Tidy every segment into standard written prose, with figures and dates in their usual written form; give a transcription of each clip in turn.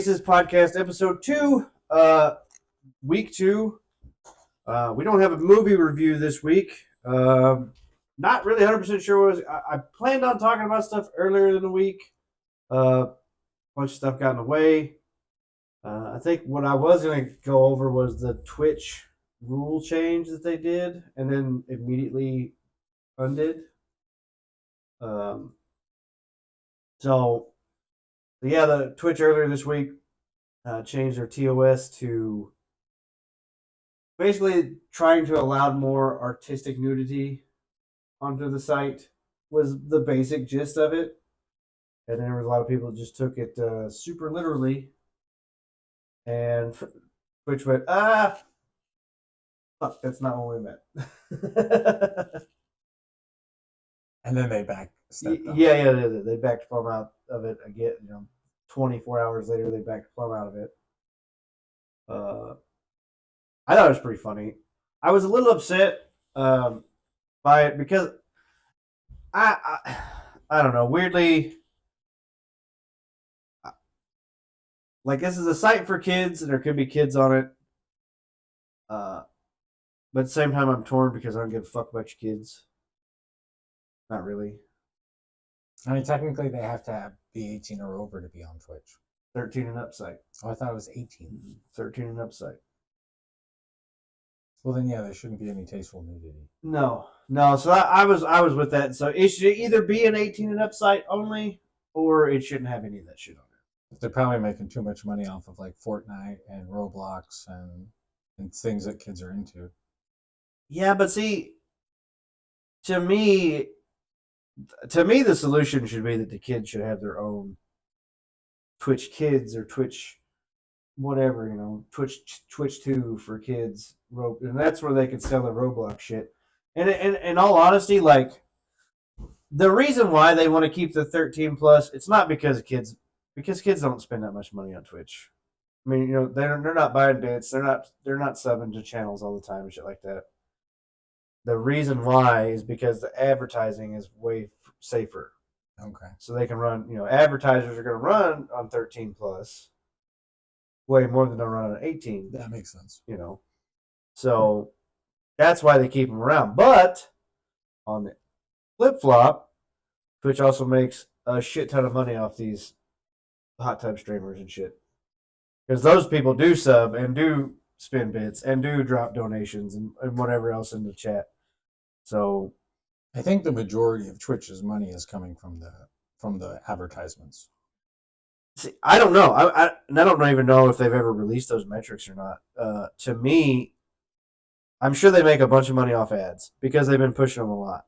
This is podcast episode 2, week 2. We don't have a movie review this week. Not really 100% sure what I planned on talking about stuff earlier in the week. A bunch of stuff got in the way. I think what I was going to go over was the Twitch rule change that they did and then immediately undid. The Twitch earlier this week changed their TOS to basically trying to allow more artistic nudity onto the site was the basic gist of it. And then there was a lot of people that just took it super literally. And Twitch went, fuck, that's not what we meant. And then they they backed plumb out of it again. 24 hours later, they backed plumb out of it. I thought it was pretty funny. I was a little upset by it because I don't know. Weirdly, like this is a site for kids, and there could be kids on it. But at the same time, I'm torn because I don't give a fuck about your kids. Not really. I mean, technically, they have to be 18 or over to be on Twitch. 13 and up site. Oh, I thought it was 18. 13 and up site. Well, then, yeah, there shouldn't be any tasteful nudity. No. So I was with that. So it should either be an 18 and up site only, or it shouldn't have any of that shit on it. They're probably making too much money off of like Fortnite and Roblox and things that kids are into. Yeah, but see, to me, the solution should be that the kids should have their own Twitch Kids or Twitch whatever, Twitch 2 for kids, and that's where they could sell the Roblox shit. And in all honesty, like the reason why they want to keep the 13 plus, it's not because kids don't spend that much money on Twitch. I mean, they're not buying bits, they're not subbing to channels all the time and shit like that. The reason why is because the advertising is way safer. Okay. So they can run, advertisers are going to run on 13 plus way more than they'll run on 18. That makes sense. So that's why they keep them around. But on the flip flop, Twitch also makes a shit ton of money off these hot tub streamers and shit. Because those people do sub and do spin bits and do drop donations and whatever else in the chat. So I think the majority of Twitch's money is coming from the advertisements. See, I don't know. I don't even know if they've ever released those metrics or not. To me, I'm sure they make a bunch of money off ads because they've been pushing them a lot.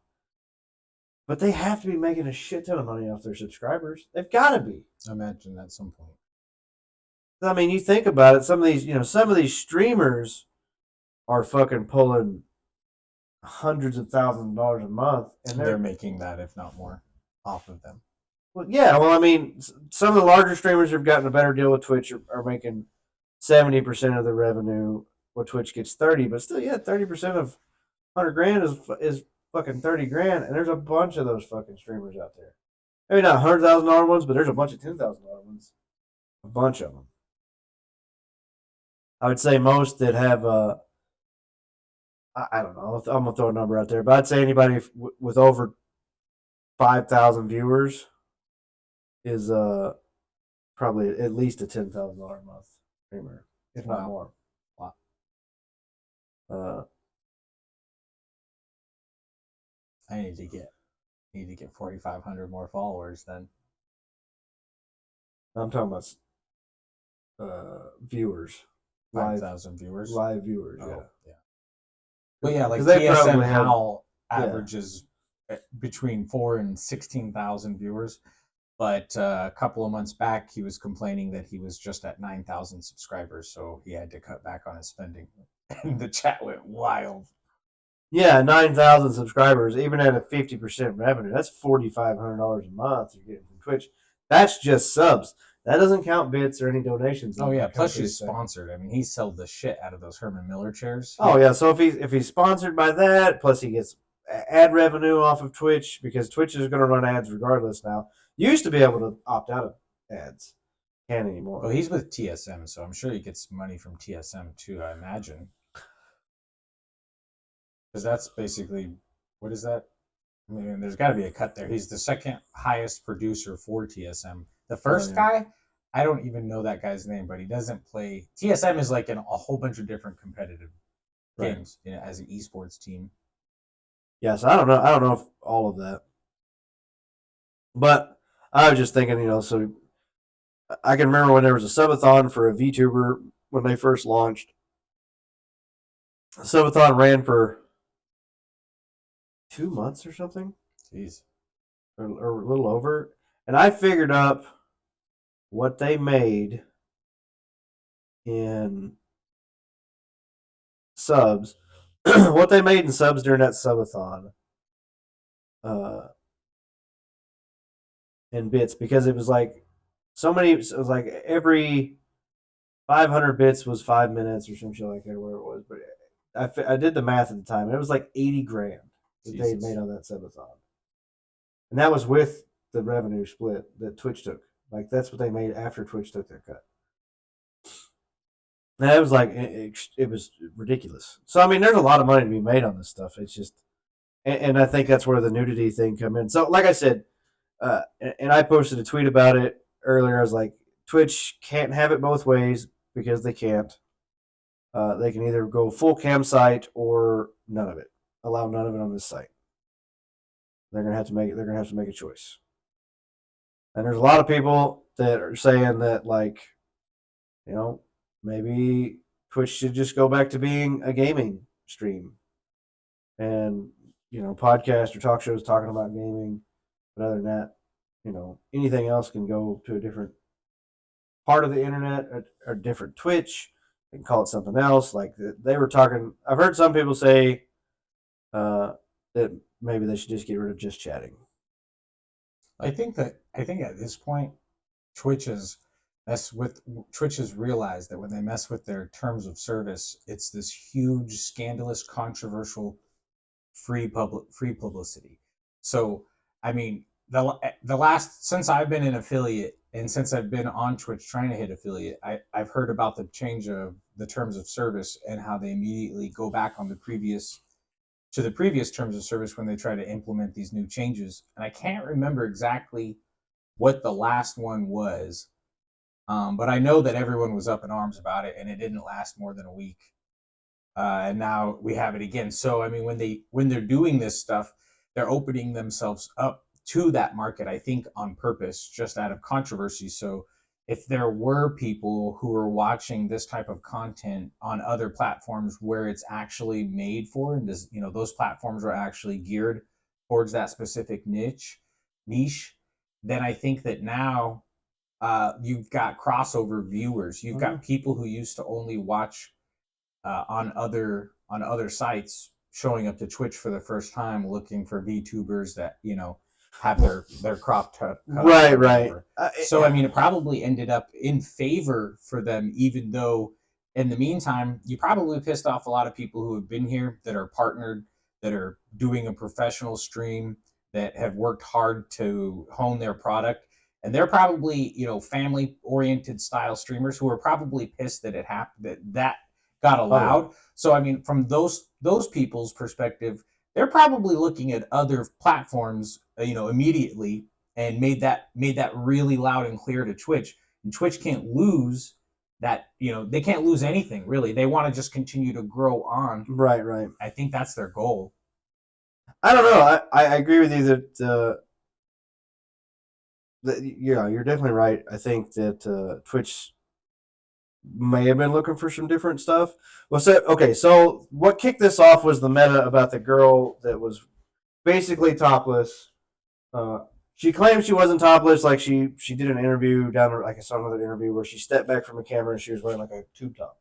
But they have to be making a shit ton of money off their subscribers. They've got to be. I imagine at some point. I mean, you think about it. Some of these streamers are fucking pulling hundreds of thousands of dollars a month, and they're making that, if not more, off of them. Well, yeah. Well, I mean, some of the larger streamers have gotten a better deal with Twitch, are making 70% of the revenue, where Twitch gets 30. But still, yeah, 30% of 100 grand is fucking 30 grand, and there's a bunch of those fucking streamers out there. Maybe not $100,000 ones, but there's a bunch of $10,000 ones. A bunch of them. I would say most that have, I don't know, I'm going to throw a number out there, but I'd say anybody with over 5,000 viewers is probably at least a $10,000 a month streamer, if not more. Wow. I need to get 4,500 more followers then. I'm talking about viewers. 5,000 viewers? Live viewers, yeah. Well, yeah, like TSM Hal averages between 4,000 and 16,000 viewers. But a couple of months back, he was complaining that he was just at 9,000 subscribers, so he had to cut back on his spending. And the chat went wild. Yeah, 9,000 subscribers, even at a 50% revenue. That's $4,500 a month you're getting from Twitch. That's just subs. That doesn't count bits or any donations. Oh yeah, plus he's sponsored. I mean, he sold the shit out of those Herman Miller chairs. Oh yeah, so if he's sponsored by that, plus he gets ad revenue off of Twitch, because Twitch is going to run ads regardless now. You used to be able to opt out of ads. can't anymore. Well, he's with TSM, so I'm sure he gets money from TSM too, I imagine. Because that's basically, what is that? I mean, there's got to be a cut there. He's the second highest producer for TSM. The first guy, I don't even know that guy's name, but he doesn't play. TSM is like in a whole bunch of different competitive games, you know, as an esports team. Yeah, so I don't know. I don't know if all of that, but I was just thinking, so I can remember when there was a subathon for a VTuber when they first launched. The subathon ran for 2 months or something. Jeez. Or a little over. And I figured up what they made in subs, what they made in subs during that subathon, in bits, because it was like so many. It was like every 500 bits was 5 minutes or some shit like that, or whatever it was. But I did the math at the time, and it was like 80 grand that they made on that subathon, and that was with the revenue split that Twitch took. Like that's what they made after Twitch took their cut. And it was like it was ridiculous. So I mean, there's a lot of money to be made on this stuff. It's just, and I think that's where the nudity thing come in. So like I said, and I posted a tweet about it earlier. I was like, Twitch can't have it both ways because they can't. They can either go full cam site or none of it. Allow none of it on this site. They're gonna have to make it. They're gonna have to make a choice. And there's a lot of people that are saying that, like, maybe Twitch should just go back to being a gaming stream, and podcast or talk shows talking about gaming. But other than that, anything else can go to a different part of the internet, or different Twitch. They can call it something else. Like they were talking. I've heard some people say that maybe they should just get rid of just chatting. I think at this point, Twitch has realized that when they mess with their terms of service, it's this huge, scandalous, controversial free publicity. So, I mean, the last, since I've been an affiliate and since I've been on Twitch trying to hit affiliate, I've heard about the change of the terms of service and how they immediately go back on the previous terms of service when they try to implement these new changes. And I can't remember exactly what the last one was, but I know that everyone was up in arms about it, and it didn't last more than a week. And now we have it again. So I mean, when they're doing this stuff, they're opening themselves up to that market, I think, on purpose, just out of controversy. So if there were people who were watching this type of content on other platforms where it's actually made for, and those platforms are actually geared towards that specific niche, then I think that now you've got crossover viewers. You've got people who used to only watch on other sites showing up to Twitch for the first time, looking for VTubers that have their crop cut. Right. So I mean, it probably ended up in favor for them, even though in the meantime, you probably pissed off a lot of people who have been here, that are partnered, that are doing a professional stream, that have worked hard to hone their product. And they're probably, family oriented style streamers who are probably pissed that it happened, that got allowed. So I mean, from those people's perspective, they're probably looking at other platforms, immediately, and made that really loud and clear to Twitch. And Twitch can't lose that. They can't lose anything really. They want to just continue to grow on. Right. I think that's their goal. I don't know. I agree with you that you're definitely right. I think that Twitch may have been looking for some different stuff. Well, so what kicked this off was the meta about the girl that was basically topless. She claimed she wasn't topless. Like she did an interview down, like I saw another interview where she stepped back from the camera and she was wearing like a tube top,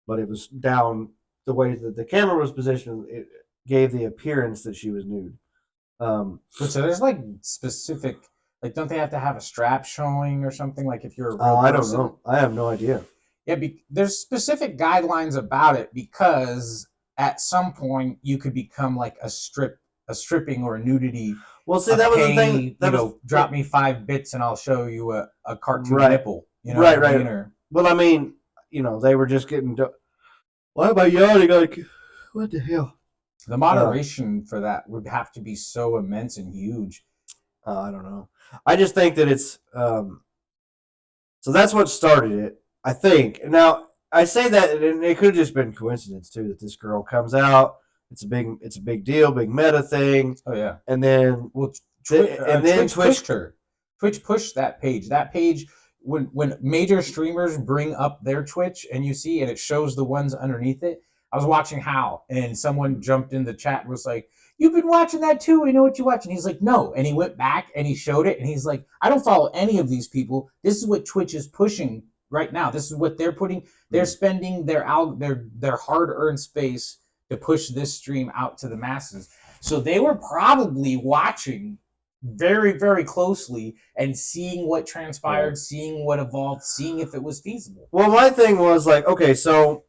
but it was down the way that the camera was positioned. It gave the appearance that she was nude. So there's like specific, like, don't they have to have a strap showing or something? Like if you're a real I don't know. I have no idea. Yeah, there's specific guidelines about it, because at some point you could become like a stripping or a nudity. Well, see, that was the thing. Drop me 5 bits and I'll show you a cartoon nipple. You know right, what I right. mean? Or Well, I mean, they were just getting. Why am I yawning? Like, what the hell? the moderation for that would have to be so immense and huge. I don't know. I just think that it's. So that's what started it, I think. Now I say that, and it could have just been coincidence too that this girl comes out. It's a big deal, big meta thing. Oh yeah. And then Well, then Twitch pushed her. Twitch pushed that page. That page, when major streamers bring up their Twitch and you see and it shows the ones underneath it. I was watching How, and someone jumped in the chat and was like, "You've been watching that too. We know what you watch." And he's like, "No." And he went back and he showed it, and he's like, "I don't follow any of these people. This is what Twitch is pushing right now. This is what they're putting. They're spending their hard-earned space to push this stream out to the masses." So they were probably watching very, very closely and seeing what transpired, seeing what evolved, seeing if it was feasible. Well, my thing was like, okay, so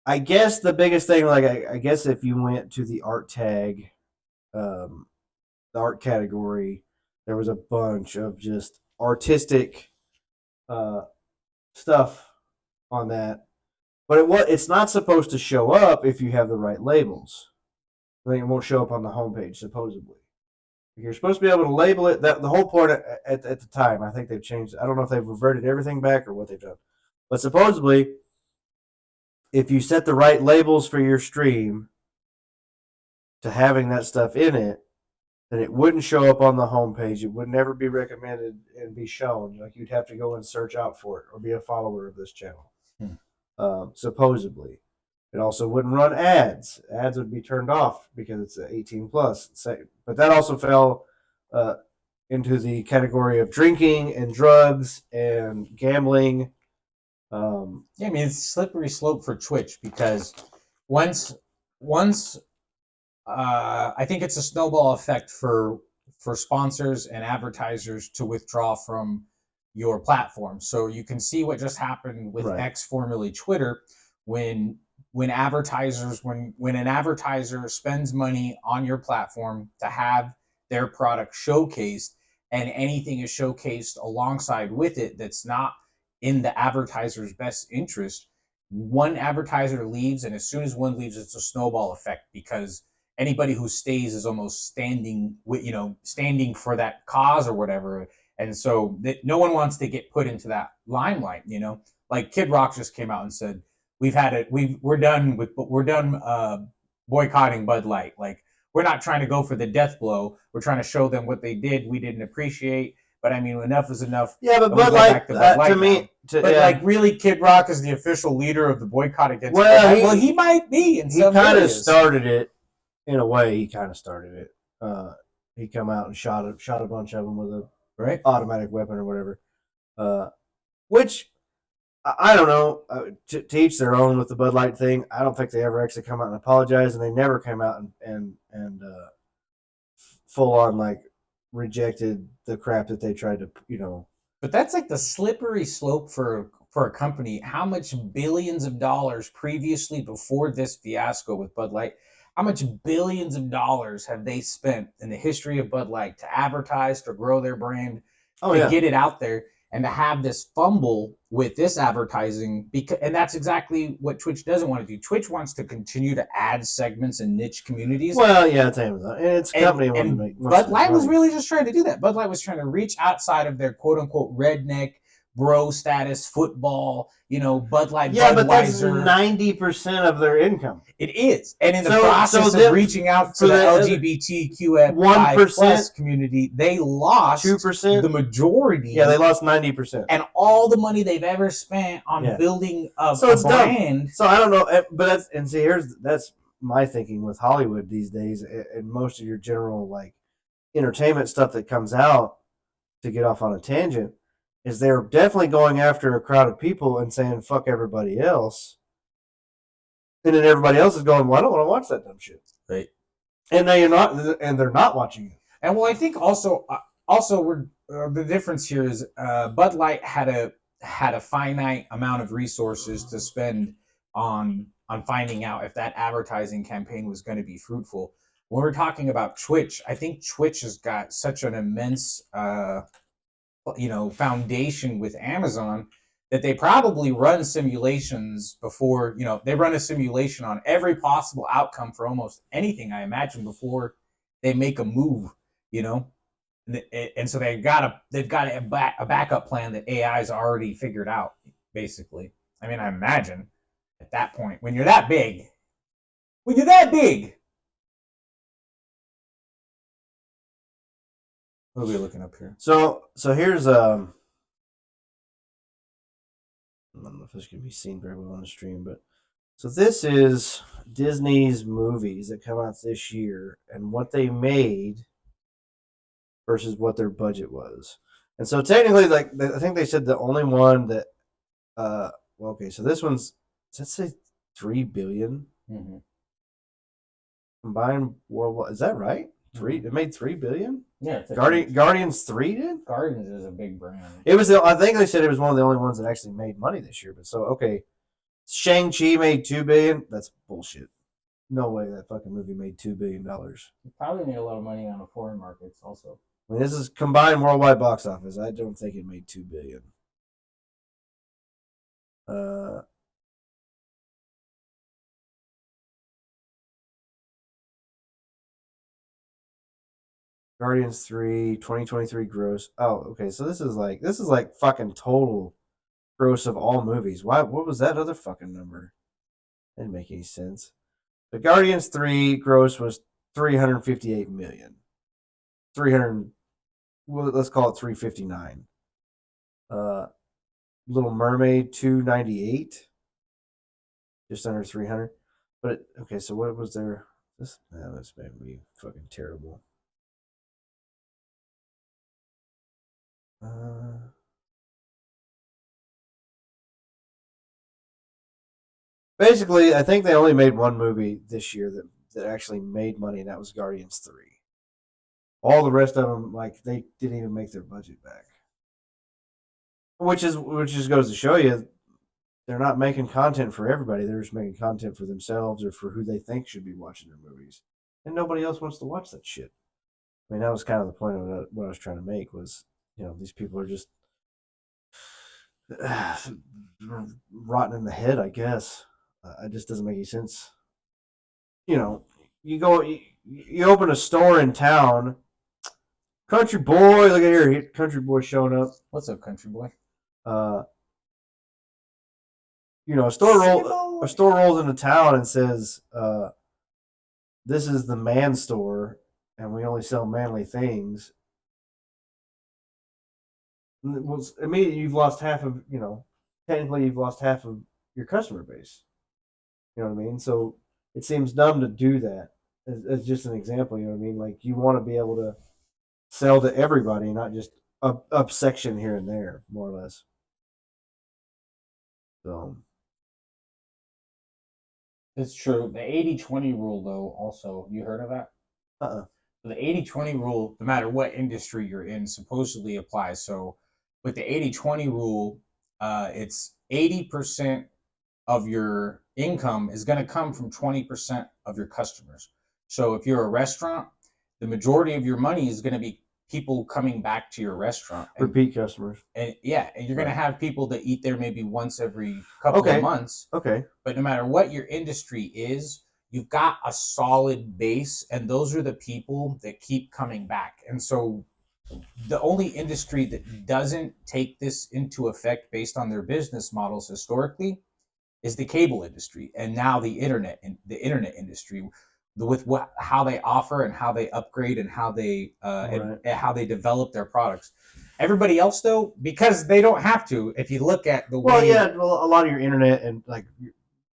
I guess the biggest thing, like, I guess if you went to the art tag, the art category, there was a bunch of just artistic stuff on that. But it's not supposed to show up if you have the right labels. I think it won't show up on the homepage, supposedly. You're supposed to be able to label it. That the whole point at the time, I think they've changed. I don't know if they've reverted everything back or what they've done. But supposedly, if you set the right labels for your stream to having that stuff in it, then it wouldn't show up on the homepage. It would never be recommended and be shown. Like, you'd have to go and search out for it or be a follower of this channel. Supposedly. It also wouldn't run ads. Ads would be turned off because it's 18 plus. But that also fell into the category of drinking and drugs and gambling. Yeah, I mean, it's a slippery slope for Twitch because once I think it's a snowball effect for sponsors and advertisers to withdraw from your platform. So you can see what just happened with X, formerly Twitter, when an advertiser spends money on your platform to have their product showcased, and anything is showcased alongside with it that's not in the advertiser's best interest, one advertiser leaves, and as soon as one leaves, it's a snowball effect because anybody who stays is almost standing for that cause or whatever. And so no one wants to get put into that limelight, like Kid Rock just came out and said, we're done boycotting Bud Light. Like, we're not trying to go for the death blow. We're trying to show them what they did. We didn't appreciate, but I mean, enough is enough. Yeah, but Bud Light, to me, like, really, Kid Rock is the official leader of the boycott against Bud Light. Well, he might be in some areas. He kind of started it. In a way, he kind of started it. He come out and shot a bunch of them with a automatic weapon or whatever. Which I don't know. To each their own with the Bud Light thing. I don't think they ever actually come out and apologize, and they never came out and full on like rejected the crap that they tried to. But that's like the slippery slope for a company. How much billions of dollars previously, before this fiasco with Bud Light, how much billions of dollars have they spent in the history of Bud Light to advertise, to grow their brand, get it out there, and to have this fumble with this advertising? And that's exactly what Twitch doesn't want to do. Twitch wants to continue to add segments and niche communities. Well, yeah, it's Amazon. And it's a company. And Bud Light was really just trying to do that. Bud Light was trying to reach outside of their quote-unquote redneck bro status football, Bud Light, yeah, Budweiser. But that's 90% of their income. It is. And in the process of reaching out to the LGBTQ 1% community, they lost 2%, the majority. Yeah, they lost 90%. And all the money they've ever spent on building a brand. Dumb. So I don't know, but that's my thinking with Hollywood these days, and most of your general like entertainment stuff that comes out, to get off on a tangent, is they're definitely going after a crowd of people and saying fuck everybody else, and then everybody else is going, well, I don't want to watch that dumb shit, right? And now they're not watching it. And well, I think also we're the difference here is Bud Light had a finite amount of resources to spend on finding out if that advertising campaign was going to be fruitful. When we're talking about Twitch, I think Twitch has got such an immense foundation with Amazon that they probably run simulations before, they run a simulation on every possible outcome for almost anything, I imagine, before they make a move, you know. And so they've got a backup plan that AI's already figured out, basically. I mean, I imagine at that point, when you're that big, what are we looking up here? So here's I don't know if this can be seen very well on the stream, but so this is Disney's movies that come out this year and what they made versus what their budget was. And so technically, like I think they said the only one that, well, okay, so this one's, does that say 3 billion Mm-hmm. combined worldwide? Is that right? Mm-hmm. It made 3 billion. Yeah, Guardians 3 did. Guardians is a big brand. It was. I think they said it was one of the only ones that actually made money this year. But so okay, Shang-Chi made 2 billion. That's bullshit. No way that fucking movie made $2 billion. You probably made a lot of money on the foreign markets also. I mean, this is combined worldwide box office. I don't think it made 2 billion. Guardians 3 2023 gross. Oh, okay. So this is like fucking total gross of all movies. Why? What was that other fucking number? Didn't make any sense. The Guardians 3 gross was 358 million. 300. Well, let's call it 359. Little Mermaid 298. Just under 300. But okay, so what was there? This made me fucking terrible. Basically, I think they only made one movie this year that actually made money, and that was Guardians 3. All the rest of them, like, they didn't even make their budget back. Which just goes to show you, they're not making content for everybody. They're just making content for themselves or for who they think should be watching their movies, and nobody else wants to watch that shit. I mean, that was kind of the point of what I was trying to make was, these people are just rotten in the head, I guess. It just doesn't make any sense. You go, you open a store in town. Country boy, look at here, country boy showing up. What's up, country boy? A store rolls into town and says, "This is the man store, and we only sell manly things." Well, immediately you've lost half of technically you've lost half of your customer base. You know what I mean? So it seems dumb to do that. As just an example, you know what I mean? Like you want to be able to sell to everybody, not just up section here and there, more or less. So it's true. The 80-20 rule, though, also, you heard of that? The 80-20 rule, no matter what industry you're in, supposedly applies. So with the 80-20 rule, it's 80% of your income is going to come from 20% of your customers. So if you're a restaurant, the majority of your money is going to be people coming back to your restaurant. Repeat customers. And you're going to have people that eat there maybe once every couple of months. Okay. But no matter what your industry is, you've got a solid base, and those are the people that keep coming back. And so the only industry that doesn't take this into effect based on their business models historically is the cable industry, and now the internet industry, with how they offer and how they upgrade and how they and how they develop their products. Everybody else, though, because they don't have to. If you look at the way, a lot of your internet and like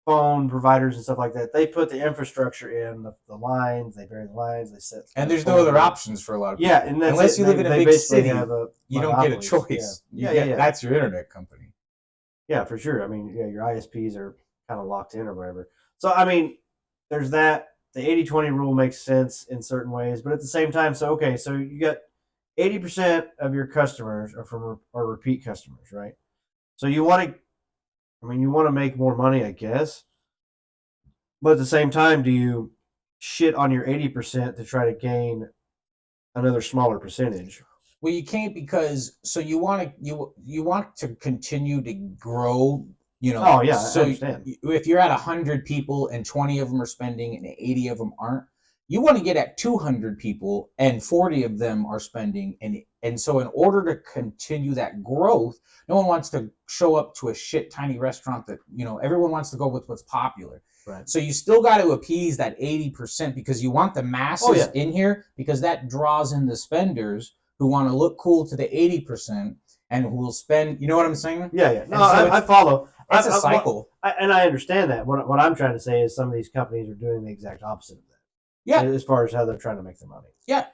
phone providers and stuff like that, they put the infrastructure in the lines, they bury the lines, they set. And there's no other options for a lot of people. Yeah, and unless you live in a big city, you don't get a choice. Yeah. That's your internet company. Yeah, for sure. I mean, your ISPs are kind of locked in or whatever. So, I mean, there's that. The 80-20 rule makes sense in certain ways, but at the same time, so you got 80% of your customers are repeat customers, right? So you want to make more money, I guess. But at the same time, do you shit on your 80% to try to gain another smaller percentage? Well, you can't because you want to continue to grow. Oh yeah, so I understand. If you're at 100 people and 20 of them are spending and 80 of them aren't, you want to get at 200 people and 40 of them are spending, and so in order to continue that growth, no one wants to show up to a shit tiny restaurant that everyone wants to go with what's popular. Right. So you still got to appease that 80% because you want the masses in here, because that draws in the spenders who want to look cool to the 80% and who will spend. You know what I'm saying? Yeah. No, I follow. It's a cycle. And I understand that. What I'm trying to say is some of these companies are doing the exact opposite of that. Yeah. As far as how they're trying to make their money. Yeah.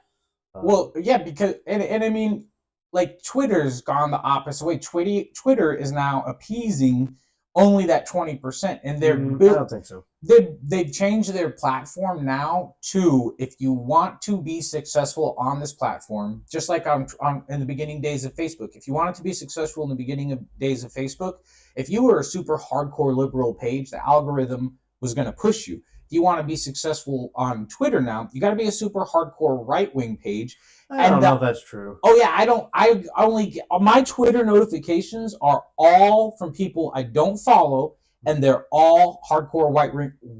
Well, yeah, because and I mean, like Twitter's gone the opposite way. Twitter is now appeasing only that 20%, and they're I don't think so. They've changed their platform now to, if you want to be successful on this platform, just like on in the beginning days of Facebook. If you wanted to be successful in the beginning of days of Facebook, if you were a super hardcore liberal page, the algorithm was going to push you. If you want to be successful on Twitter now, you got to be a super hardcore right-wing page. I don't know if that's true. Oh yeah, I only get, my Twitter notifications are all from people I don't follow, and they're all hardcore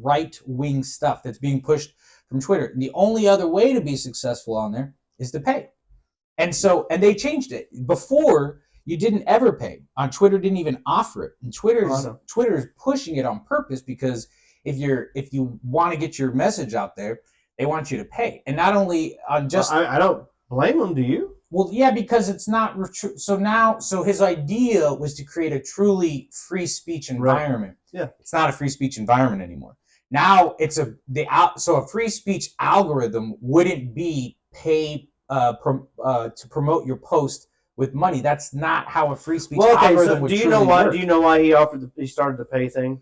right-wing stuff that's being pushed from Twitter. And the only other way to be successful on there is to pay. And they changed it. Before, you didn't ever pay. On Twitter, didn't even offer it. And Twitter's pushing it on purpose, because if you want to get your message out there, they want you to pay. And not only on just I don't blame them, do you? Well, yeah, because it's not so his idea was to create a truly free speech environment. Right. Yeah. It's not a free speech environment anymore. Now it's a free speech algorithm wouldn't be pay to promote your post with money. That's not how a free speech algorithm would. Do you know why? Do you know why he started the pay thing?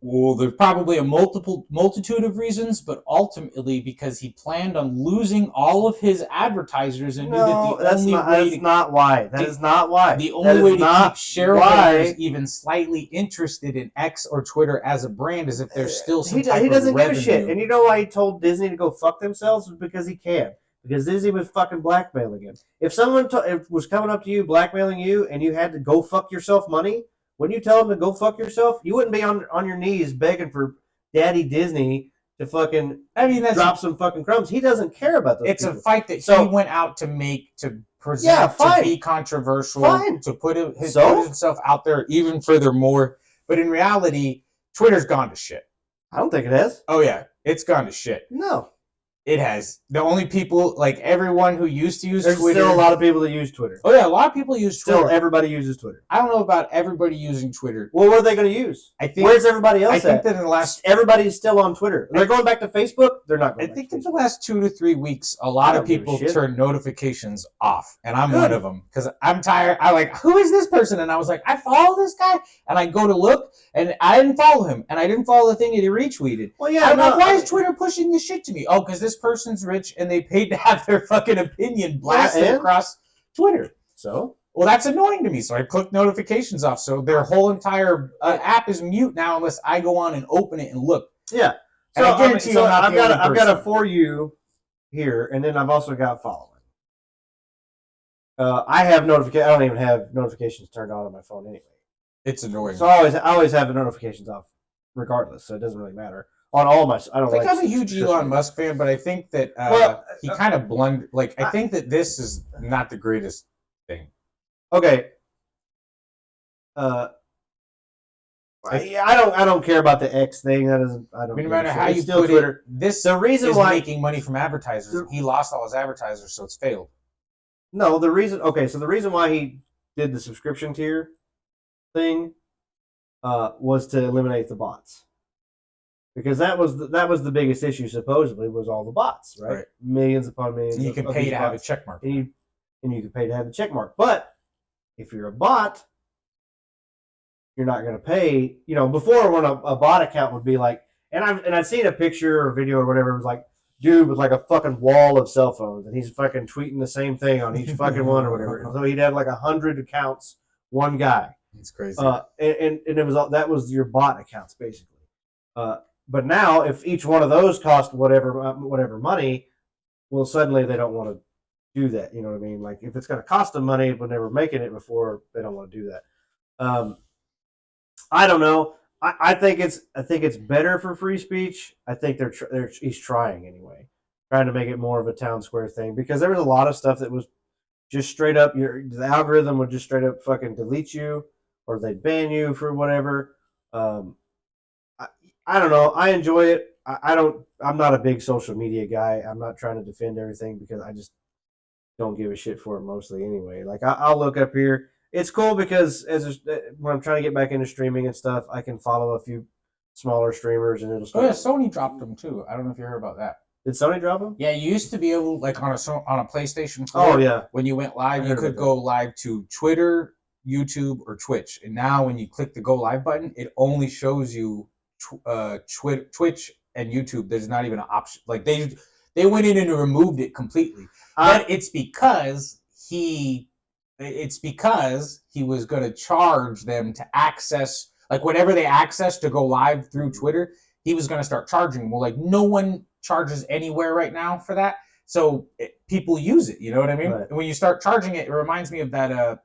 Well, there's probably a multitude of reasons, but ultimately because he planned on losing all of his advertisers and knew that that's not why. That is not why. The only way to keep shareholders even slightly interested in X or Twitter as a brand is if there's still some type of revenue. He doesn't give a shit. And you know why he told Disney to go fuck themselves? Because he can. Because Disney was fucking blackmailing him. If someone was coming up to you, blackmailing you, and you had to go fuck yourself money, when you tell them to go fuck yourself, you wouldn't be on your knees begging for Daddy Disney to fucking drop some fucking crumbs. He doesn't care about those people. A fight that he went out to present, to be controversial, to put himself out there even furthermore. But in reality, Twitter's gone to shit. I don't think it has. Oh yeah, it's gone to shit. No. It has. The only people, like everyone who used to use Twitter. There's still a lot of people that use Twitter. Oh yeah, a lot of people use Twitter. Still, everybody uses Twitter. I don't know about everybody using Twitter. Well, what are they going to use? Where's everybody else at? I think that in the last... Everybody's still on Twitter. They're going back to Facebook? They're not going back to Facebook. I think in the last 2 to 3 weeks, a lot of people turned notifications off. And I'm one of them. Because I'm tired. I'm like, who is this person? And I was like, I follow this guy? And I go to look, and I didn't follow him. And I didn't follow the thing that he retweeted. Well, yeah. I'm like, why is Twitter pushing this shit to me? Oh, because this person's rich and they paid to have their fucking opinion blasted across Twitter. So? Well, that's annoying to me. So I clicked notifications off. So their whole entire app is mute now unless I go on and open it and look. Yeah. So I guarantee you I've got a For You here, and then I've also got following. I don't even have notifications turned on my phone anyway. It's annoying. So I always have the notifications off, regardless. So it doesn't really matter. On all my, I think I'm a huge Elon Musk fan, but I think that he kind of blundered. Like, I think that this is not the greatest thing. Okay. I don't care about the X thing. That isn't. I don't. No matter how you put Twitter, the reason why making money from advertisers. He lost all his advertisers, so it's failed. No, the reason. Okay, so the reason why he did the subscription tier thing was to eliminate the bots. Because that was the biggest issue, supposedly, was all the bots, right? Millions upon millions. And you can pay to have a check mark. And you can pay to have a check mark. But if you're a bot, you're not going to pay. You know, before when a bot account would be like, and I've seen a picture or video or whatever. It was like dude with like a fucking wall of cell phones, and he's fucking tweeting the same thing on each fucking one or whatever. And so he'd have like 100 accounts, one guy. It's crazy. And it was that was your bot accounts basically. But now, if each one of those cost whatever money, well, suddenly they don't want to do that. You know what I mean? Like if it's going to cost them money when they were making it before, they don't want to do that. I don't know. I think it's better for free speech. I think he's trying anyway, trying to make it more of a town square thing because there was a lot of stuff that was just straight up the algorithm would just straight up fucking delete you or they'd ban you for whatever. I don't know. I enjoy it. I'm not a big social media guy. I'm not trying to defend everything because I just don't give a shit for it mostly anyway. Like I'll look up here. It's cool because when I'm trying to get back into streaming and stuff, I can follow a few smaller streamers and it'll Oh yeah, start. Sony dropped them too. I don't know if you heard about that. Did Sony drop them? Yeah, you used to be able, like on a PlayStation 4. Oh yeah. When you went live, you could go live to Twitter, YouTube, or Twitch. And now, when you click the go live button, it only shows you Twitch and YouTube. There's not even an option. Like they went in and removed it completely. But it's because he was going to charge them to access, like whatever they access to go live through Twitter, he was going to start charging them. Well, like no one charges anywhere right now for that. So people use it, you know what I mean? Right. And when you start charging it, it reminds me of that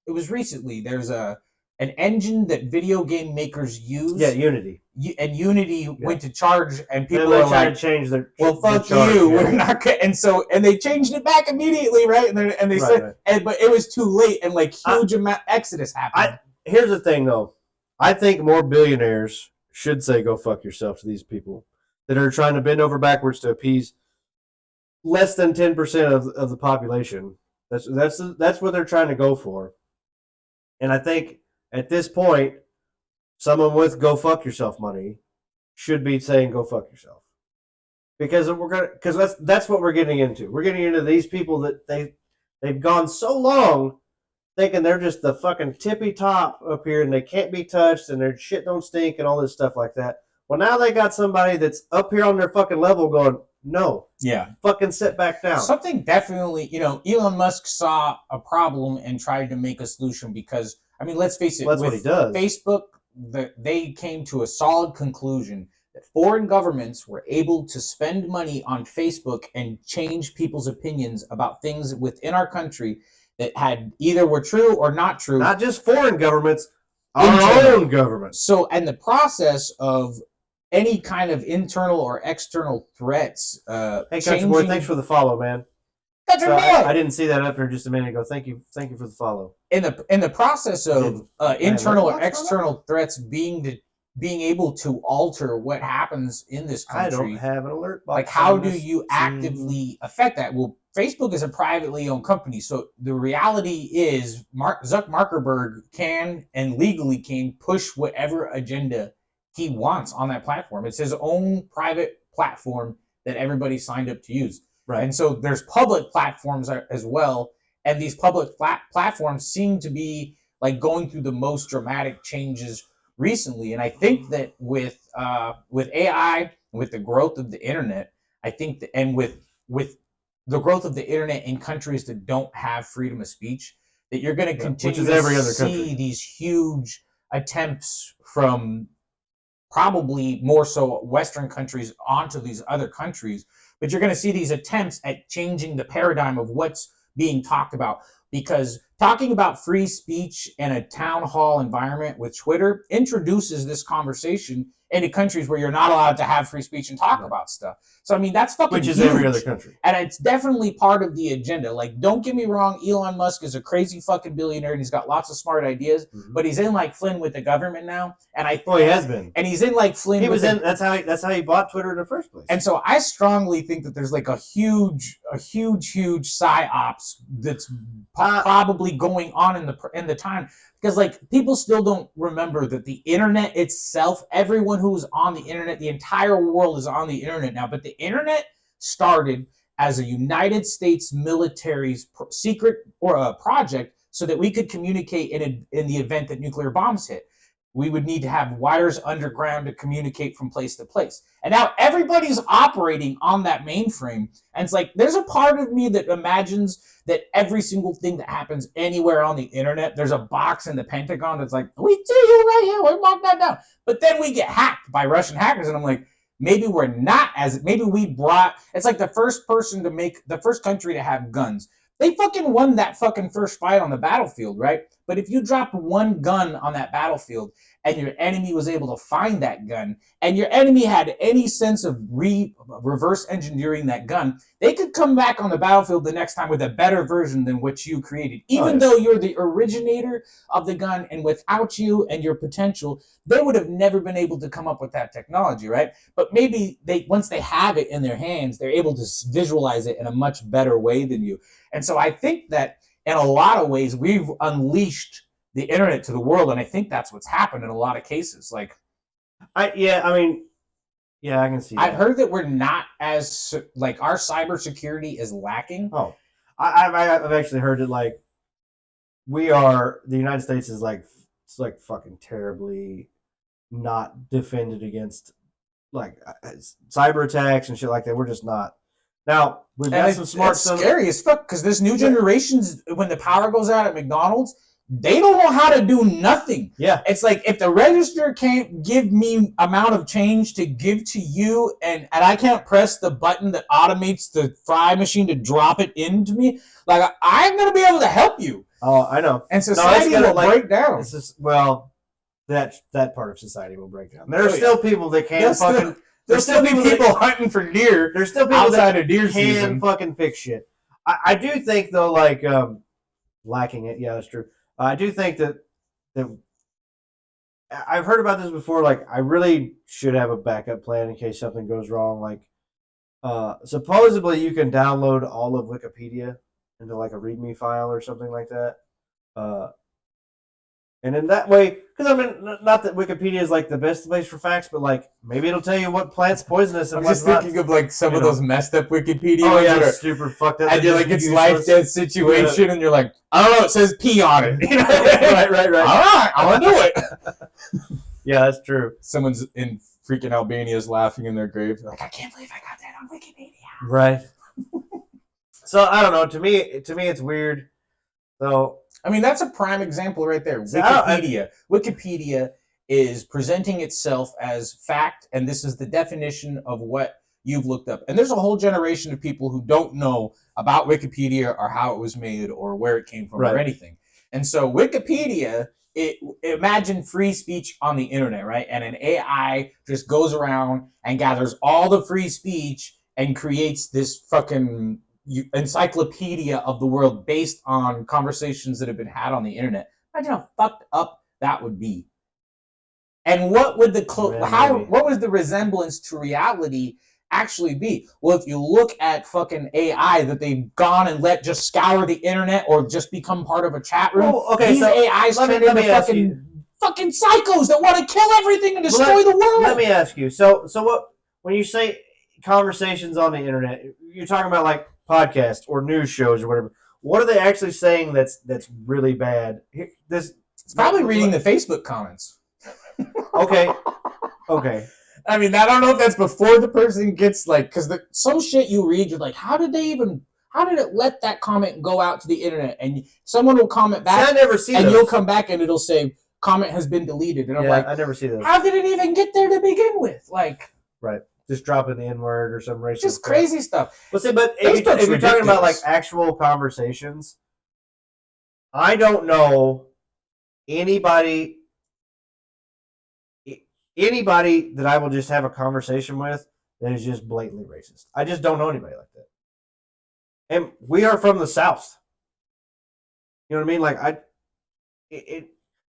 it was recently. There's an engine that video game makers use. Yeah, Unity. And Unity went to charge, and people were like, to change their "Well, fuck charge, you, we're not." And they changed it back immediately, right? And they said, but it was too late, and like huge amount exodus happened. Here's the thing, though. I think more billionaires should say, "Go fuck yourself" to these people that are trying to bend over backwards to appease less than 10% of the population. That's what they're trying to go for. And I think at this point, someone with "go fuck yourself" money should be saying "go fuck yourself," because that's what we're getting into. We're getting into these people that they've gone so long thinking they're just the fucking tippy top up here and they can't be touched and their shit don't stink and all this stuff like that. Well, now they got somebody that's up here on their fucking level going, no, fucking sit back down. Something definitely, Elon Musk saw a problem and tried to make a solution because, I mean, let's face it, that's what he does. Facebook, they came to a solid conclusion that foreign governments were able to spend money on Facebook and change people's opinions about things within our country that had either were true or not true. Not just foreign governments, our own government. So, and the process of any kind of internal or external threats. Hey, Country Boy, thanks for the follow, man. Country Boy! I didn't see that up there just a minute ago. Thank you for the follow. In the process of internal or external threats being able to alter what happens in this country. I don't have an alert box. Like, how do you actively affect that? Well, Facebook is a privately owned company, so the reality is Mark Zuckerberg can and legally can push whatever agenda he wants on that platform. It's his own private platform that everybody signed up to use. Right. And so there's public platforms as well, and these public platforms seem to be like going through the most dramatic changes recently. And I think that with AI, with the growth of the internet, I think that, and with the growth of the internet in countries that don't have freedom of speech, that you're going to continue to see these huge attempts from probably more so Western countries onto these other countries. But you're going to see these attempts at changing the paradigm of what's being talked about, because talking about free speech in a town hall environment with Twitter introduces this conversation into countries where you're not allowed to have free speech and talk about stuff. So, I mean, that's fucking huge. Which is huge. Every other country. And it's definitely part of the agenda. Like, don't get me wrong, Elon Musk is a crazy fucking billionaire and he's got lots of smart ideas, but he's in like Flynn with the government now. And he has been. And he's in like Flynn. That's how he bought Twitter in the first place. And so I strongly think that there's like a huge psyops that's probably going on in the time. Because, like, people still don't remember that the internet itself, everyone who's on the internet, the entire world is on the internet now. But the internet started as a United States military's secret project so that we could communicate in the event that nuclear bombs hit. We would need to have wires underground to communicate from place to place. And now everybody's operating on that mainframe. And it's like, there's a part of me that imagines that every single thing that happens anywhere on the internet, there's a box in the Pentagon that's like, we see you right here, we mark that down. But then we get hacked by Russian hackers. And I'm like, maybe we're not as, maybe it's like the first country to have guns. They fucking won that fucking first fight on the battlefield, right? But if you dropped one gun on that battlefield and your enemy was able to find that gun, and your enemy had any sense of reverse engineering that gun, they could come back on the battlefield the next time with a better version than what you created. Even though you're the originator of the gun, and without you and your potential, they would have never been able to come up with that technology, right? But maybe once they have it in their hands, they're able to visualize it in a much better way than you. And so I think that in a lot of ways, we've unleashed the internet to the world, and I think that's what's happened in a lot of cases. Like, I can see that. I've heard that we're not as, like, our cybersecurity is lacking. Oh, I've actually heard that, like, the United States is like, it's like fucking terribly not defended against like cyber attacks and shit like that. We're just not. Now we've got some smart stuff. It's scary as fuck because this new generation's, when the power goes out at McDonald's, they don't know how to do nothing. Yeah. It's like, if the register can't give me amount of change to give to you, and I can't press the button that automates the fry machine to drop it into me, like, I'm going to be able to help you. Oh, I know. And society will break down. It's just, well, that part of society will break down. There are still people that can't fucking... There's still people hunting for deer. There's still people outside that of deer can season. Fucking fix shit. I do think, though, like, lacking it, yeah, that's true. I do think that I've heard about this before. Like, I really should have a backup plan in case something goes wrong. Like, supposedly you can download all of Wikipedia into like a README file or something like that. And in that way, because I mean, not that Wikipedia is like the best place for facts, but like maybe it'll tell you what plant's poisonous. And I'm what's just thinking not, of like some of those messed up Wikipedia. Oh yeah, ones super fucked up. and you're like, it's life death situation, and you're like, I don't know, it says pee on it. right. All right, I want to do it. Yeah, that's true. Someone's in freaking Albania is laughing in their grave. They're like, I can't believe I got that on Wikipedia. Right. So I don't know. To me, it's weird. So I mean, that's a prime example right there. Wikipedia is presenting itself as fact, and this is the definition of what you've looked up. And there's a whole generation of people who don't know about Wikipedia or how it was made or where it came from or anything. And so Wikipedia, imagine free speech on the internet, right? And an AI just goes around and gathers all the free speech and creates this fucking encyclopedia of the world based on conversations that have been had on the internet. Imagine how fucked up that would be. And what would what was the resemblance to reality actually be? Well, if you look at fucking AI that they've gone and let just scour the internet or just become part of a chat room, these AIs turn into fucking psychos that want to kill everything and destroy the world. Let me ask you. So what, when you say conversations on the internet, you're talking about like podcasts or news shows or whatever. What are they actually saying that's really bad? It's probably reading the Facebook comments. Okay. I mean, I don't know if that's before the person gets like, because some shit you read, you're like, how did it let that comment go out to the internet? And someone will comment back. I never see and those. You'll come back and it'll say comment has been deleted. And I'm like, I never see those. How did it even get there to begin with? Like, right. Just dropping the N-word or some racist just crazy stuff. But if you're talking about like actual conversations, I don't know anybody that I will just have a conversation with that is just blatantly racist. I just don't know anybody like that. And we are from the South. You know what I mean? Like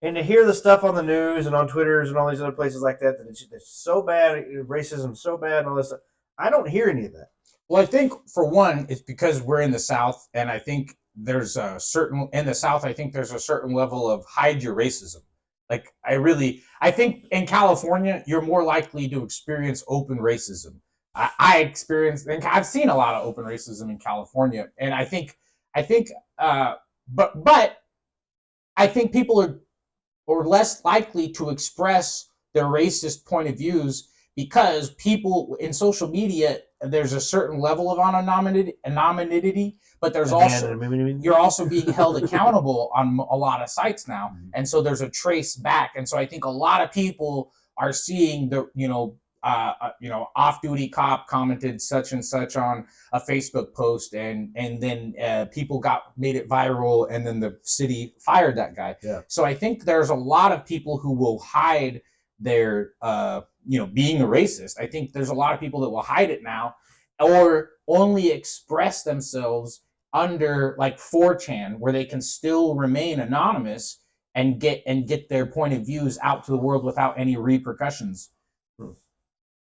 and to hear the stuff on the news and on Twitters and all these other places like that it's so bad, racism so bad and all this stuff. I don't hear any of that. Well, I think for one, it's because we're in the South, and I think there's a certain level of hide your racism. Like, I think in California, you're more likely to experience open racism. I've seen a lot of open racism in California, and I think people are less likely to express their racist point of views because people in social media, there's a certain level of anonymity, but there's you're also being held accountable on a lot of sites now. And so there's a trace back. And so I think a lot of people are seeing off-duty cop commented such and such on a Facebook post, and then people made it viral, and then the city fired that guy. Yeah. So I think there's a lot of people who will hide their being a racist. I think there's a lot of people that will hide it now, or only express themselves under like 4chan, where they can still remain anonymous and get their point of views out to the world without any repercussions.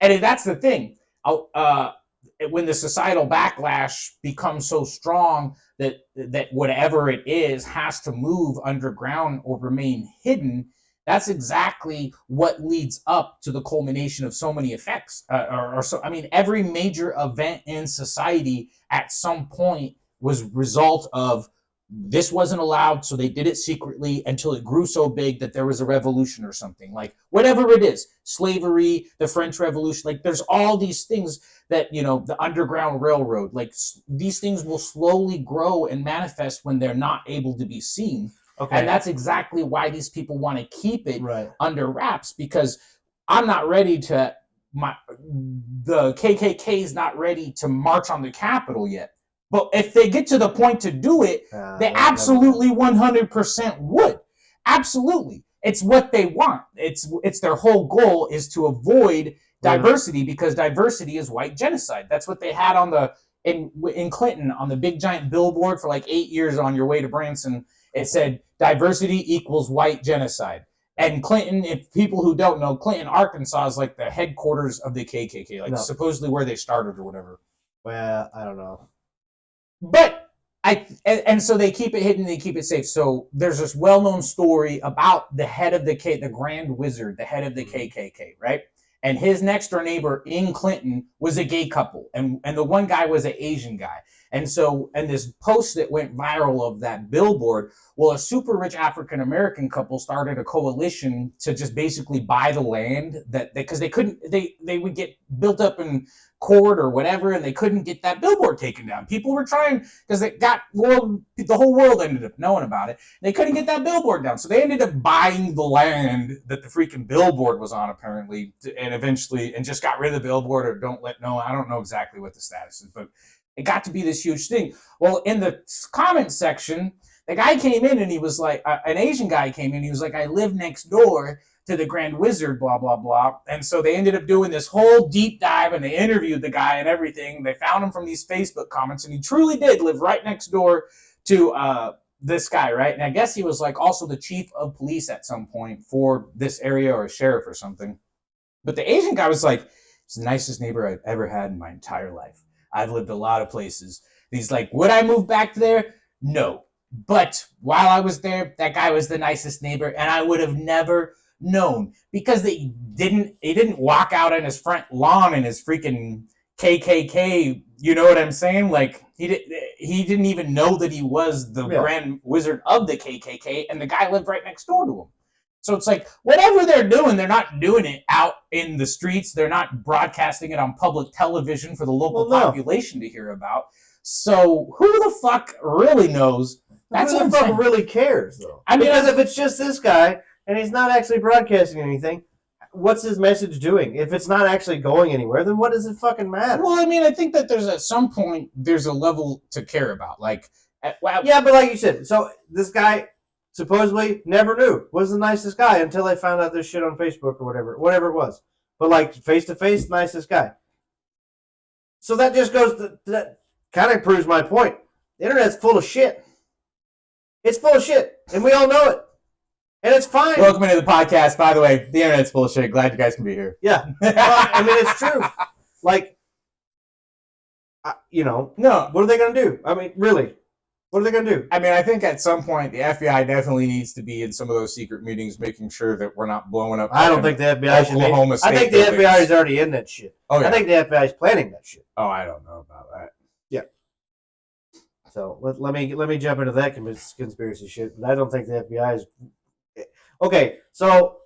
And that's the thing. When the societal backlash becomes so strong that whatever it is has to move underground or remain hidden, that's exactly what leads up to the culmination of so many effects. Every major event in society at some point was result of this wasn't allowed, so they did it secretly until it grew so big that there was a revolution or something. Like whatever it is, slavery, the French Revolution, like there's all these things that, the Underground Railroad, like these things will slowly grow and manifest when they're not able to be seen. Okay. And that's exactly why these people want to keep it under wraps, because I'm not ready to, the KKK is not ready to march on the Capitol yet. But if they get to the point to do it, they absolutely 100% would. Absolutely. It's what they want. It's their whole goal is to avoid diversity, because diversity is white genocide. That's what they had in Clinton on the big giant billboard for like 8 years on your way to Branson. It said diversity equals white genocide. And Clinton, if people who don't know, Clinton, Arkansas is like the headquarters of the KKK, supposedly where they started or whatever. Well, I don't know. But and so they keep it hidden, they keep it safe. So there's this well-known story about the head of the Grand Wizard, the head of the KKK, right? And his next door neighbor in Clinton was a gay couple, and the one guy was an Asian guy. And this post that went viral of that billboard, well, a super rich African American couple started a coalition to just basically buy the land because they would get built up in court or whatever, and they couldn't get that billboard taken down. People were trying, because the whole world ended up knowing about it. They couldn't get that billboard down, so they ended up buying the land that the freaking billboard was on, apparently, and just got rid of the billboard, or I don't know exactly what the status is, but it got to be this huge thing. Well, in the comment section, the guy came in and he was like, an Asian guy came in, he was like, I live next door to the Grand Wizard, blah, blah, blah. And so they ended up doing this whole deep dive, and they interviewed the guy and everything. They found him from these Facebook comments, and he truly did live right next door to this guy, right? And I guess he was like also the chief of police at some point for this area, or a sheriff or something. But the Asian guy was like, it's the nicest neighbor I've ever had in my entire life. I've lived a lot of places. And he's like, would I move back there? No. But while I was there, that guy was the nicest neighbor, and I would have never known, because he didn't walk out on his front lawn in his freaking KKK, you know what I'm saying? Like he didn't even know that he was the Grand Wizard of the KKK, and the guy lived right next door to him. So it's like, whatever they're doing, they're not doing it out in the streets. They're not broadcasting it on public television for the local population to hear about. So who the fuck really knows? Who the fuck really cares, though? Because if it's just this guy and he's not actually broadcasting anything, what's his message doing? If it's not actually going anywhere, then what does it fucking matter? Well, I think that at some point there's a level to care about. Yeah, but like you said, so this guy supposedly never knew, was the nicest guy until they found out this shit on Facebook or whatever it was. But like face to face, nicest guy. So that just that kind of proves my point. The internet's full of shit. It's full of shit, and we all know it. And it's fine. Welcome into the podcast, by the way. The internet's full of shit. Glad you guys can be here. Yeah. Well, it's true. Like, no. What are they going to do? Really? What are they going to do? I think at some point the FBI definitely needs to be in some of those secret meetings, making sure that we're not blowing up. I don't think the FBI should be. I think the FBI is already in that shit. Oh, yeah. I think the FBI is planning that shit. Oh, I don't know about that. Yeah. So let me jump into that conspiracy shit. But I don't think the FBI is. Okay, so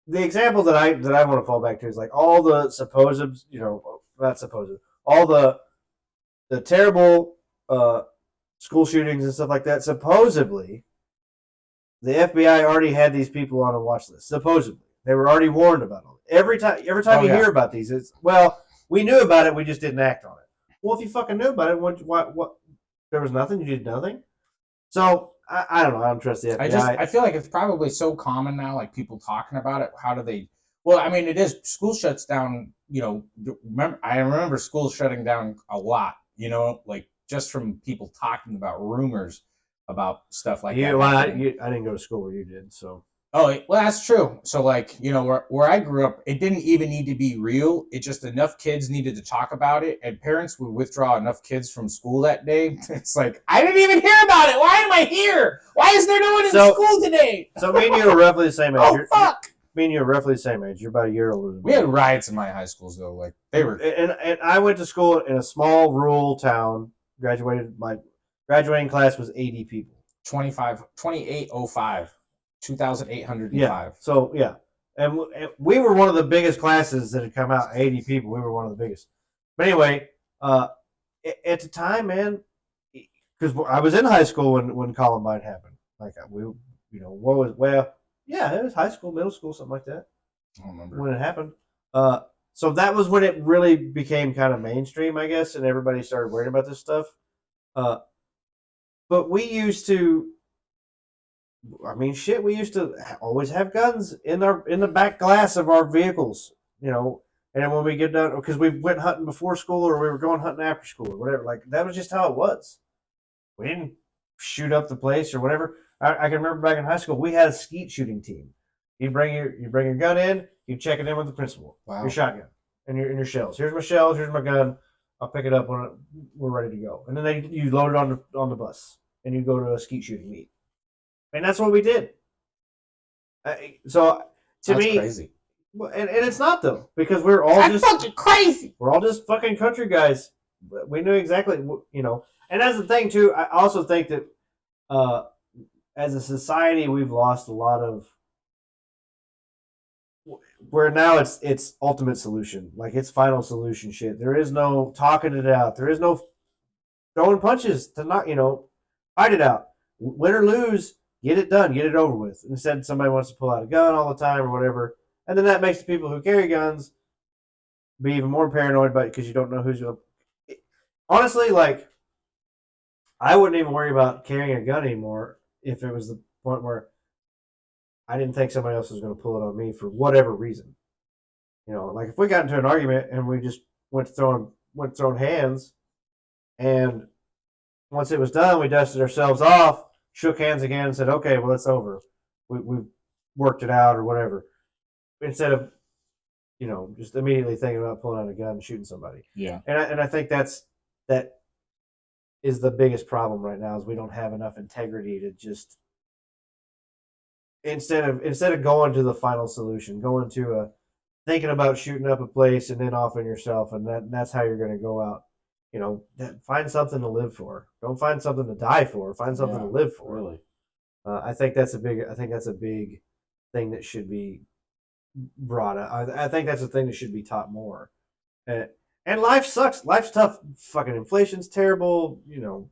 the example that I want to fall back to is like all the supposed, all the terrible school shootings and stuff like that. Supposedly, the FBI already had these people on a watch list. Supposedly, They were already warned about it. Every time you hear about these, it's we knew about it, we just didn't act on it. Well, if you fucking knew about it, what? There was nothing. You did nothing. So I don't know. I don't trust the FBI. I feel like it's probably so common now, like people talking about it. How do they? Well, I mean, it is. School shuts down. I remember school shutting down a lot. Like just from people talking about rumors about stuff like that. Well, I didn't go to school where you did, so. Oh, well, that's true. So, like, where I grew up, it didn't even need to be real. It just enough kids needed to talk about it, and parents would withdraw enough kids from school that day. It's like, I didn't even hear about it. Why am I here? Why is there no one in school today? So me and you are roughly the same age. Oh, fuck. Me and you are roughly the same age. You're about a year older than me. We had riots in my high schools, though. Like, they were. And I went to school in a small rural town. My graduating class was 80 people. 2805. 2,805. Yeah. So yeah, and we were one of the biggest classes that had come out. 80 people. We were one of the biggest. But anyway, at the time, man, because I was in high school when Columbine happened. Like it was high school, middle school, something like that. I don't remember when it happened. So that was when it really became kind of mainstream, I guess, and everybody started worrying about this stuff. But we used to. We used to always have guns in the back glass of our vehicles, and then when we get done, because we went hunting before school or we were going hunting after school or whatever, like that was just how it was. We didn't shoot up the place or whatever. I can remember back in high school, we had a skeet shooting team. You bring your gun in, you check it in with the principal. Wow. Your shotgun and your shells. Here's my shells. Here's my gun. I'll pick it up when we're ready to go. And then you load it on the bus and you go to a skeet shooting meet. And that's what we did. So to me, crazy. And it's not though, because we're all just fucking crazy. We're all just fucking country guys. We knew exactly, And that's the thing too. I also think that as a society, we've lost a lot of. Where now it's ultimate solution, like it's final solution shit. There is no talking it out. There is no throwing punches to not fight it out, win or lose. Get it done. Get it over with. Instead, somebody wants to pull out a gun all the time or whatever. And then that makes the people who carry guns be even more paranoid about it because you don't know who's going to. Honestly, like, I wouldn't even worry about carrying a gun anymore if it was the point where I didn't think somebody else was going to pull it on me for whatever reason. Like if we got into an argument and we just went throwing hands, and once it was done, we dusted ourselves off, shook hands again, and said, "Okay, well, it's over. We've worked it out or whatever." Instead of, just immediately thinking about pulling out a gun and shooting somebody. Yeah. And I think that is the biggest problem right now is we don't have enough integrity to just instead of going to the final solution, going to thinking about shooting up a place and then offing yourself, and that's how you're going to go out. Find something to live for. Don't find something to die for. Find something to live for. Really, I think that's a big thing that should be brought up. I think that's a thing that should be taught more. And life sucks. Life's tough. Fucking inflation's terrible.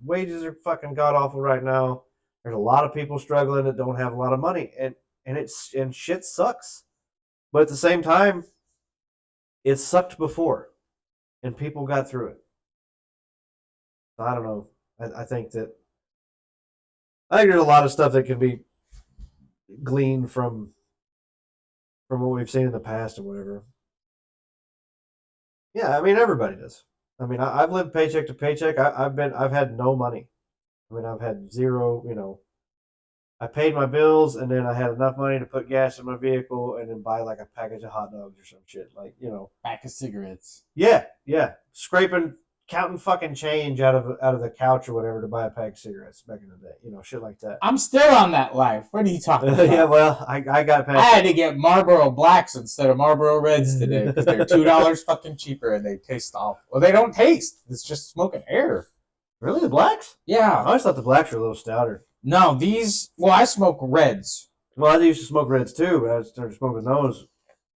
Wages are fucking god awful right now. There's a lot of people struggling that don't have a lot of money, and shit sucks. But at the same time, it sucked before, and people got through it. I don't know. I think there's a lot of stuff that can be gleaned from what we've seen in the past or whatever. Yeah, everybody does. I've lived paycheck to paycheck. I've had no money. I've had zero. I paid my bills, and then I had enough money to put gas in my vehicle, and then buy like a package of hot dogs or some shit. pack of cigarettes. Yeah, counting fucking change out of the couch or whatever to buy a pack of cigarettes back in the day. Shit like that. I'm still on that life. What are you talking about? Yeah, well, I got past. I had to get Marlboro Blacks instead of Marlboro Reds today because they're $2 fucking cheaper and they taste awful. Well, they don't taste. It's just smoking air. Really, the blacks? Yeah. I always thought the blacks were a little stouter. No, I smoke Reds. Well, I used to smoke Reds too, but I started smoking those.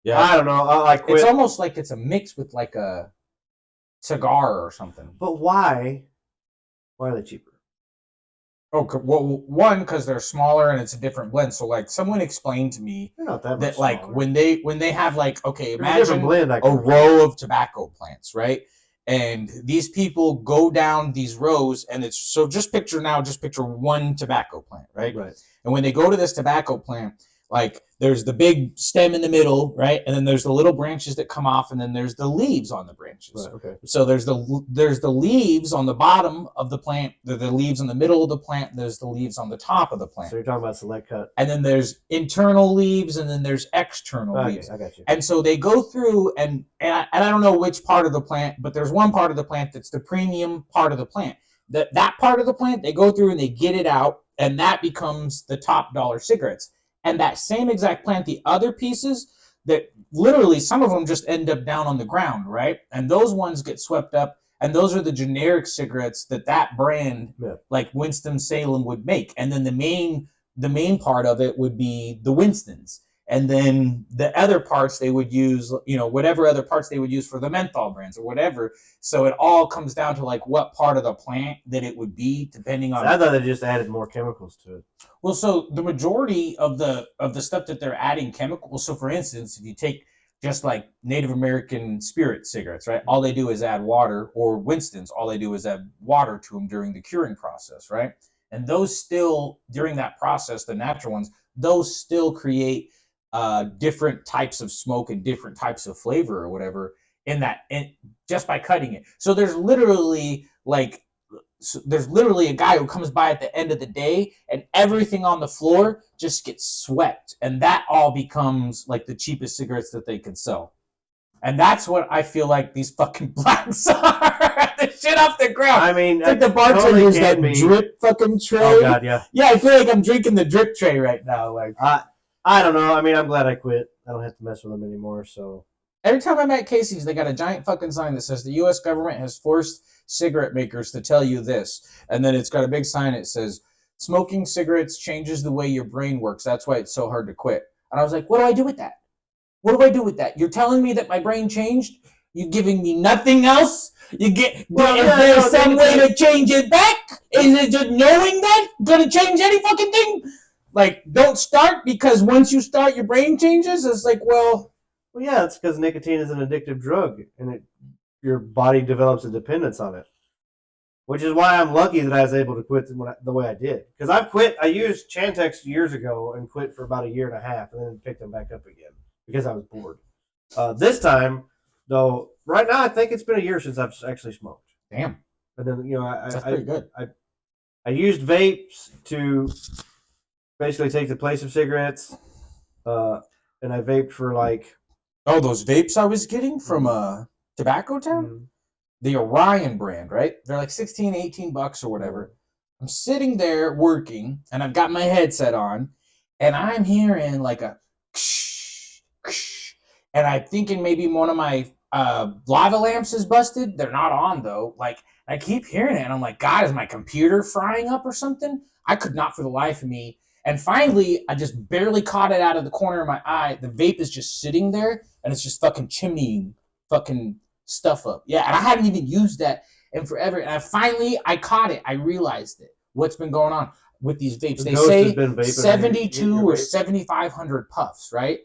Yeah. I don't know. I quit. It's almost like it's a mix with like a cigar or something. But why? Why are they cheaper? Oh, well, one, because they're smaller and it's a different blend. So, like, someone explained to me They're not that much that, like, smaller. when they have, like, okay, There's a different imagine blend, a row of tobacco plants, right? And these people go down these rows, and it's so just picture one tobacco plant, right? Right. And when they go to this tobacco plant, like, there's the big stem in the middle, right? And then there's the little branches that come off, and then there's the leaves on the branches. Right. Okay. So there's the leaves on the bottom of the plant, there's the leaves in the middle of the plant, and there's the leaves on the top of the plant. So you're talking about select cut. And then there's internal leaves, and then there's external leaves. I got you. And so they go through, and I don't know which part of the plant, but there's one part of the plant that's the premium part of the plant. That part of the plant, they go through and they get it out, and that becomes the top dollar cigarettes. And that same exact plant, the other pieces that literally some of them just end up down on the ground, right? And those ones get swept up, and those are the generic cigarettes that brand, like Winston-Salem, would make. And then the main part of it would be the Winstons. And then the other parts they would use, whatever other parts they would use for the menthol brands or whatever. So it all comes down to like what part of the plant that it would be, depending on. I thought they just added more chemicals to it. Well, so the majority of the stuff that they're adding chemicals. So for instance, if you take just like Native American spirit cigarettes, right? All they do is add water, or Winston's, all they do is add water to them during the curing process, right? And those still, during that process, the natural ones, those still create different types of smoke and different types of flavor or whatever just by cutting it. So there's literally a guy who comes by at the end of the day, and everything on the floor just gets swept, and that all becomes like the cheapest cigarettes that they can sell. And that's what I feel like these fucking blacks are. The shit off the ground. I mean, it's like the bartender's that drip fucking tray. Oh god, yeah. Yeah, I feel like I'm drinking the drip tray right now. Like, I don't know. I mean, I'm glad I quit. I don't have to mess with them anymore. So every time I'm at Casey's, they got a giant fucking sign that says the U.S. government has forced cigarette makers to tell you this, and then it's got a big sign that says smoking cigarettes changes the way your brain works. That's why it's so hard to quit. And I was like, what do I do with that? What do I do with that? You're telling me that my brain changed? You giving me nothing else? You get? Well, is there some way to change it back? Is it just knowing that gonna change any fucking thing? Like, don't start, because once you start, your brain changes. It's like, well, yeah, it's because nicotine is an addictive drug, and your body develops a dependence on it. Which is why I'm lucky that I was able to quit the way I did. Because I've quit. I used Chantix years ago and quit for about a year and a half, and then picked them back up again because I was bored. This time, though, right now I think it's been a year since I've actually smoked. Damn. And then that's pretty good. I used vapes to basically take the place of cigarettes, and I vaped for like. Oh, those vapes I was getting from Tobacco Town? Mm-hmm. The Orion brand, right? They're like $16, $18 or whatever. I'm sitting there working, and I've got my headset on, and I'm hearing like a and I'm thinking maybe one of my lava lamps is busted. They're not on, though. Like, I keep hearing it, and I'm like, God, is my computer frying up or something? I could not for the life of me. And finally, I just barely caught it out of the corner of my eye. The vape is just sitting there, and it's just fucking chimneying fucking stuff up. Yeah, and I hadn't even used that in forever. And I caught it. I realized it. What's been going on with these vapes? They say 72 or 7,500 puffs, right?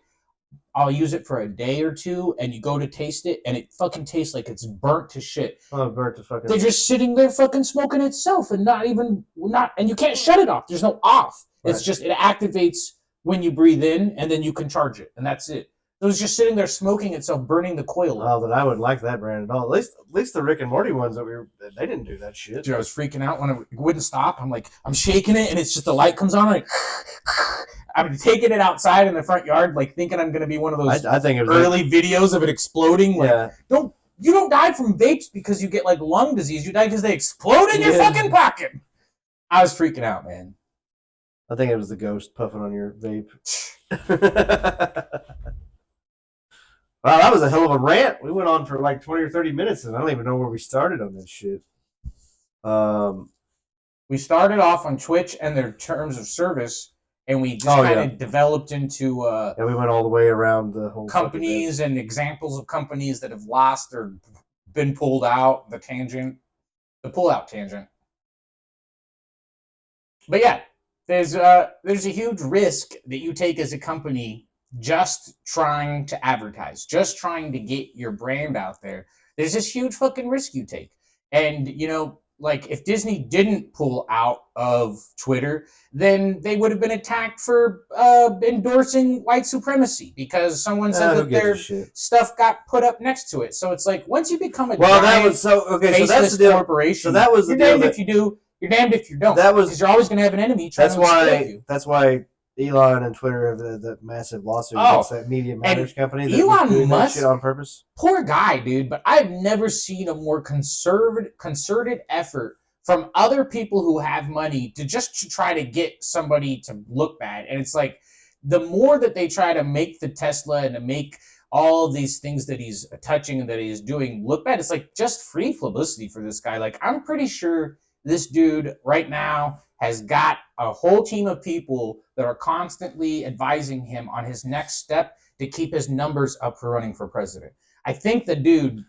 I'll use it for a day or two, and you go to taste it, and it fucking tastes like it's burnt to shit. Oh, burnt to fucking. They're just sitting there fucking smoking itself, and and you can't shut it off. There's no off. Right. It's just, it activates when you breathe in, and then you can charge it, and that's it. It was just sitting there smoking itself, burning the coil up. Oh, then I wouldn't like that brand at all. At least the Rick and Morty ones they didn't do that shit. Dude, I was freaking out when it wouldn't stop. I'm like, I'm shaking it, and it's just the light comes on, and I'm taking it outside in the front yard, like thinking I'm gonna be one of those I think it was early videos of it exploding. Like, you don't die from vapes because you get like lung disease. You die because they explode in your fucking pocket. I was freaking out, man. I think it was the ghost puffing on your vape. Wow, that was a hell of a rant. We went on for like 20 or 30 minutes, and I don't even know where we started on this shit. We started off on Twitch and their terms of service, and we just kind of developed into we went all the way around the whole companies and examples of companies that have lost or been pulled out, the pull-out tangent. But yeah, there's a huge risk that you take as a company just trying to advertise, just trying to get your brand out there. There's this huge fucking risk you take. And like if Disney didn't pull out of Twitter, then they would have been attacked for endorsing white supremacy because someone said Who that gives a their shit? stuff got put up next to it. So it's like once you become a Well, that giant was so okay. So that's faceless the deal. corporation, So that was the you're deal. damned That, if you do, you're damned if you don't. That was because you're always going to have an enemy trying that's to exploit why you. that's why Elon and Twitter have the massive lawsuit Oh, against that Media Matters company that Elon was doing Musk- that shit on purpose. Poor guy, dude. But I've never seen a more concerted effort from other people who have money to try to get somebody to look bad. And it's like the more that they try to make the Tesla and to make all of these things that he's touching and that he's doing look bad, it's like just free publicity for this guy. Like I'm pretty sure this dude right now has got a whole team of people that are constantly advising him on his next step to keep his numbers up for running for president. I think the dude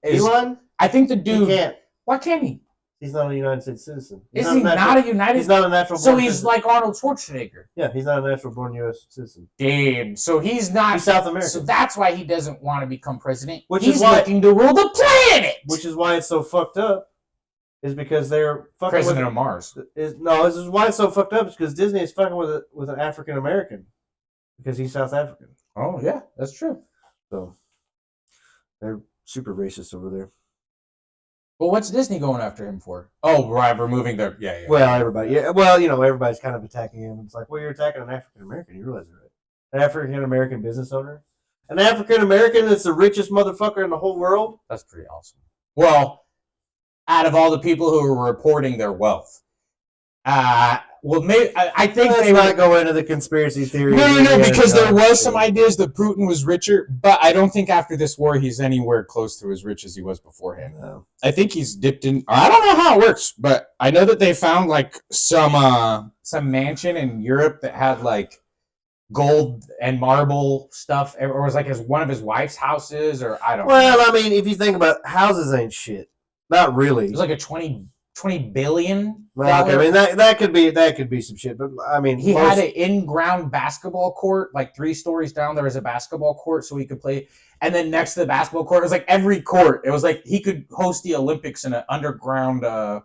is. Elon? I think the dude. He can't. Why can't he? He's not a United States citizen. Is he not a United? He's not a natural. So born he's citizen. like Arnold Schwarzenegger. Yeah, he's not a natural born U.S. citizen. Damn. So he's not. He's South American. So that's why he doesn't want to become president. Which he's is why looking to rule the planet. Which is why it's so fucked up. Is because they're fucking president with, of Mars. This is why it's so fucked up. Is because Disney is fucking with an African American because he's South African. Oh yeah, that's true. So they're super racist over there. Well, what's Disney going after him for? Oh, right, removing their Well, everybody, everybody's kind of attacking him. It's like, well, you're attacking an African American. You realize that, right? An African American business owner, an African American that's the richest motherfucker in the whole world. That's pretty awesome. Well, out of all the people who are reporting their wealth, maybe I think Let's they not go into the conspiracy theory. No, because there was some ideas that Putin was richer, but I don't think after this war he's anywhere close to as rich as he was beforehand. No. I think he's dipped in. I don't know how it works, but I know that they found like some mansion in Europe that had like gold and marble stuff, or was like one of his wife's houses, or I don't know. Well, I mean, if you think about it, houses ain't shit. Not really. It was like a 20 billion. Well, okay, I mean that could be some shit, but I mean he had an in-ground basketball court, like 3 stories down. There was a basketball court, so he could play. And then next to the basketball court, it was like every court. It was like he could host the Olympics in an underground, you know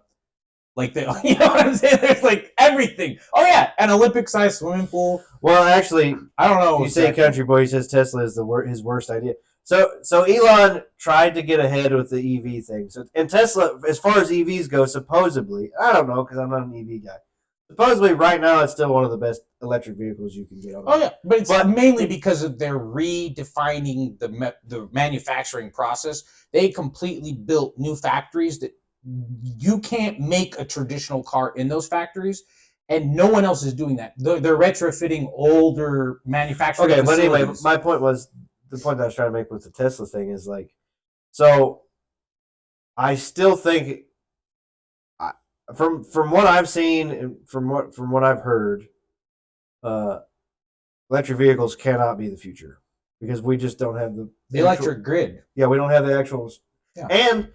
what I'm saying? There's like everything. Oh yeah, an Olympic-sized swimming pool. Well, actually, I don't know. You say country boy. He says Tesla is his worst idea. So Elon tried to get ahead with the EV thing. So, and Tesla, as far as EVs go, supposedly, I don't know because I'm not an EV guy. Supposedly, right now, it's still one of the best electric vehicles you can get. Oh yeah, but it's mainly because of their redefining the manufacturing process. They completely built new factories that you can't make a traditional car in those factories. And no one else is doing that. They're retrofitting older manufacturing facilities. But anyway, my point was, the point that I was trying to make with the Tesla thing is like, so I still think, from what I've seen and from what I've heard, electric vehicles cannot be the future because we just don't have the electric grid. Yeah, we don't have the actual, and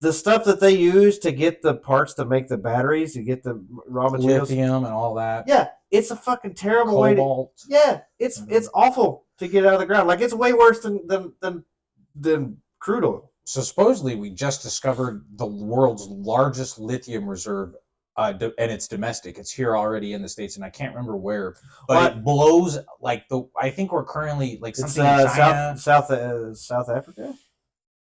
the stuff that they use to get the parts to make the batteries, to get the raw materials, lithium and all that. Yeah, it's a fucking terrible Cobalt. way to. Yeah, it's awful to get out of the ground. Like it's way worse than crude oil. So supposedly we just discovered the world's largest lithium reserve, and it's domestic. It's here already in the States, and I can't remember where, but it blows like I think we're currently like something in China, South Africa.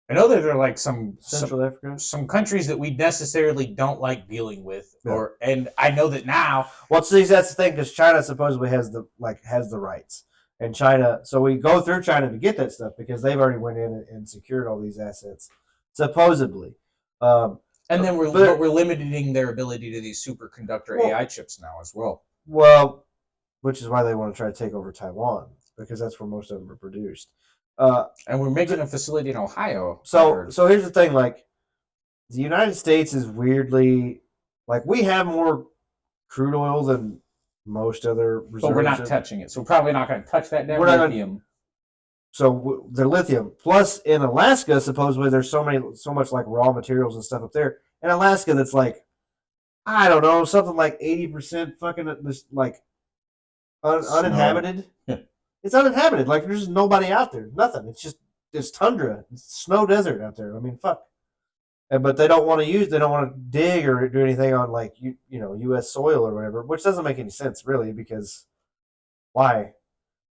I know that there are like Central Africa, some countries that we necessarily don't like dealing with, and I know that now. Well, see, that's the thing because China supposedly has the rights, and China. So we go through China to get that stuff because they've already went in and secured all these assets, supposedly. And then we're limiting their ability to these superconductor AI chips now as well. Well, which is why they want to try to take over Taiwan because that's where most of them are produced. And we're making a facility in Ohio. So here's the thing: like, the United States is weirdly like we have more crude oil than most other reserves. But we're not touching it, so we're probably not going to touch that lithium. So the lithium, plus in Alaska, supposedly there's so much like raw materials and stuff up there in Alaska that's like I don't know, something like 80% fucking like uninhabited. It's uninhabited. Like there's nobody out there. Nothing. It's tundra. It's snow desert out there. I mean, fuck. But they don't want to They don't want to dig or do anything on like U.S. soil or whatever, which doesn't make any sense really because why?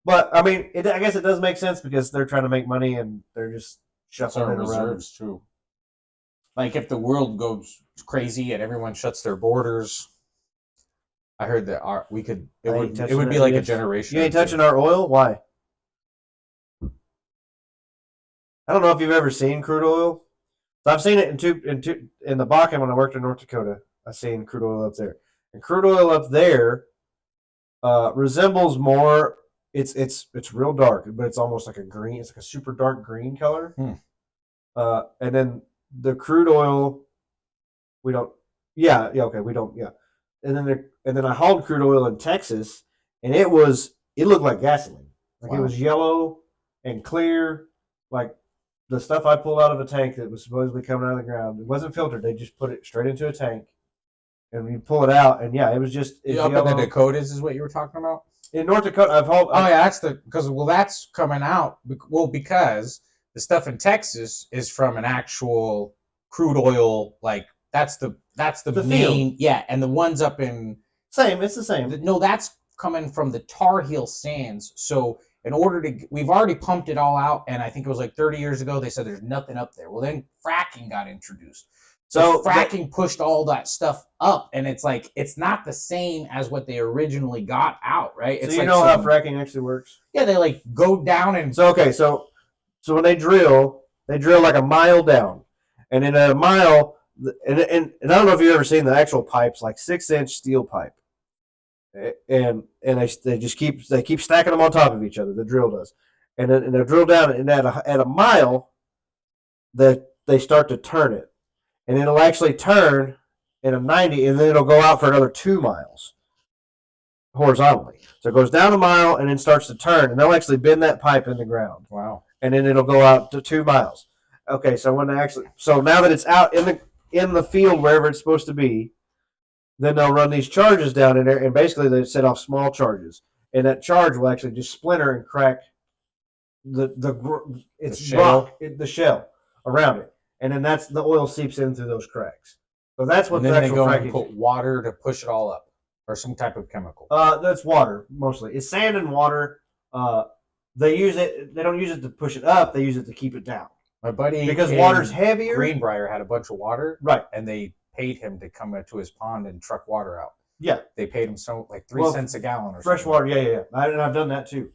But I mean, I guess it does make sense because they're trying to make money and they're just shuffling it around. Reserves too. Like if the world goes crazy and everyone shuts their borders, I heard that it would be like a generation. You ain't touching our oil. Why? I don't know if you've ever seen crude oil. So I've seen it in the Bakken when I worked in North Dakota. I seen crude oil up there, and crude oil up there resembles more. It's real dark, but it's almost like a green. It's like a super dark green color. And then the crude oil, we don't. Yeah, okay, we don't. Yeah, and then I hauled crude oil in Texas, and it looked like gasoline. Like It was yellow and clear, like the stuff I pulled out of a tank that was supposedly coming out of the ground. It wasn't filtered. They just put it straight into a tank, and you pull it out, and yeah, it was just up in the Dakotas is what you were talking about. In North Dakota, that's coming out. Well, because the stuff in Texas is from an actual crude oil, like that's the main, field. Yeah, and the ones up in it's the same. No, that's coming from the Tar Heel sands. So we've already pumped it all out, and I think it was like 30 years ago they said there's nothing up there. Well, then fracking got introduced. So fracking pushed all that stuff up, and it's like it's not the same as what they originally got out, right? So how fracking actually works? Yeah, they like go down and so when they drill like a mile down, and in a mile, and I don't know if you've ever seen the actual pipes, like 6-inch steel pipe, and they keep stacking them on top of each other. The drill does, and they drill down, and at a mile, they start to turn it. And it'll actually turn in a 90, and then it'll go out for another 2 miles horizontally. So it goes down a mile and then starts to turn, and they'll actually bend that pipe in the ground. Wow. And then it'll go out to 2 miles. Okay, so now that it's out in the field wherever it's supposed to be, then they'll run these charges down in there, and basically they set off small charges, and that charge will actually just splinter and crack the shell around it. And then the oil seeps in through those cracks. So that's what the actual fracking. And put water to push it all up, or some type of chemical. That's water mostly. It's sand and water. They use it. They don't use it to push it up. They use it to keep it down. My buddy, because water's heavier. Greenbrier had a bunch of water, right? And they paid him to come to his pond and truck water out. Yeah, they paid him like 3 cents a gallon or fresh water. Yeah. And I've done that too.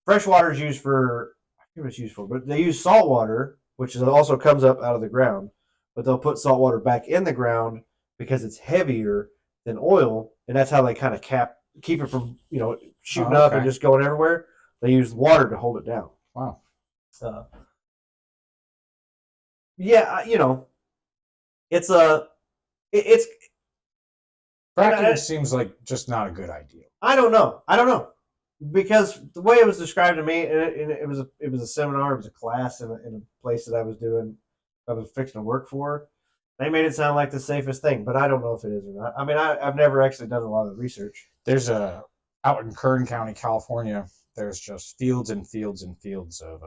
Fresh water is used for. I forget what it's used for, but they use salt water, which also comes up out of the ground, but they'll put salt water back in the ground because it's heavier than oil, and that's how they kind of keep it from shooting up and just going everywhere. They use water to hold it down. Wow. It's fracking seems like just not a good idea. I don't know. Because the way it was described to me, and it was a seminar, it was a class in a place that I was fixing to work for. They made it sound like the safest thing, but I don't know if it is or not. I mean, I've never actually done a lot of research. There's out in Kern County, California, there's just fields and fields and fields of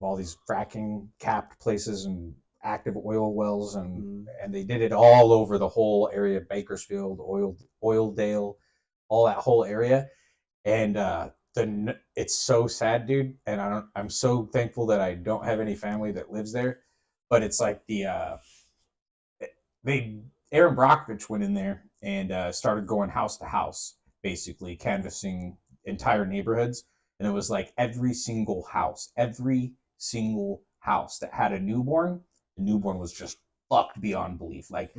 all these fracking capped places and active oil wells, and they did it all over the whole area, Bakersfield, Oildale, all that whole area. And it's so sad, dude. And I'm so thankful that I don't have any family that lives there. But it's like Aaron Brockovich went in there and started going house to house, basically canvassing entire neighborhoods. And it was like every single house that had a newborn, the newborn was just fucked beyond belief. Like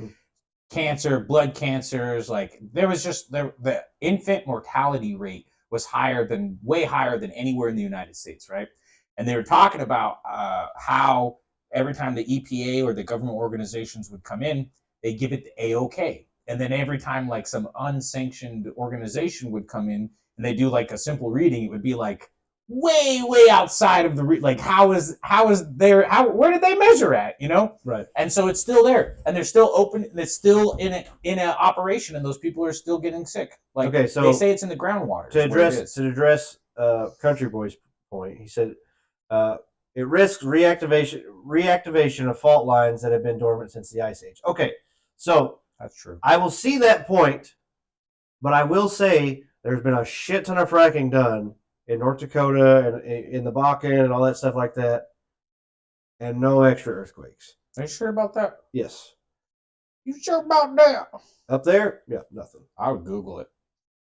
cancer, blood cancers, like there was just the infant mortality rate was way higher than anywhere in the United States, right? And they were talking about how every time the EPA or the government organizations would come in, they give it the A-OK. And then every time like some unsanctioned organization would come in and they do like a simple reading, it would be like way outside of the like where did they measure at, you know? Right. And so it's still there, and they're still open, and it's still in a operation, and those people are still getting sick. Like, Okay, so they say it's in the groundwater. To address Country Boy's point, he said it risks reactivation of fault lines that have been dormant since the Ice Age. Okay, so that's true. I will see that point, but I will say there's been a shit ton of fracking done in North Dakota and in the Bakken and all that stuff like that, and no extra earthquakes. Are you sure about that? Yes. You sure about that? Up there? Yeah, nothing. I would Google it.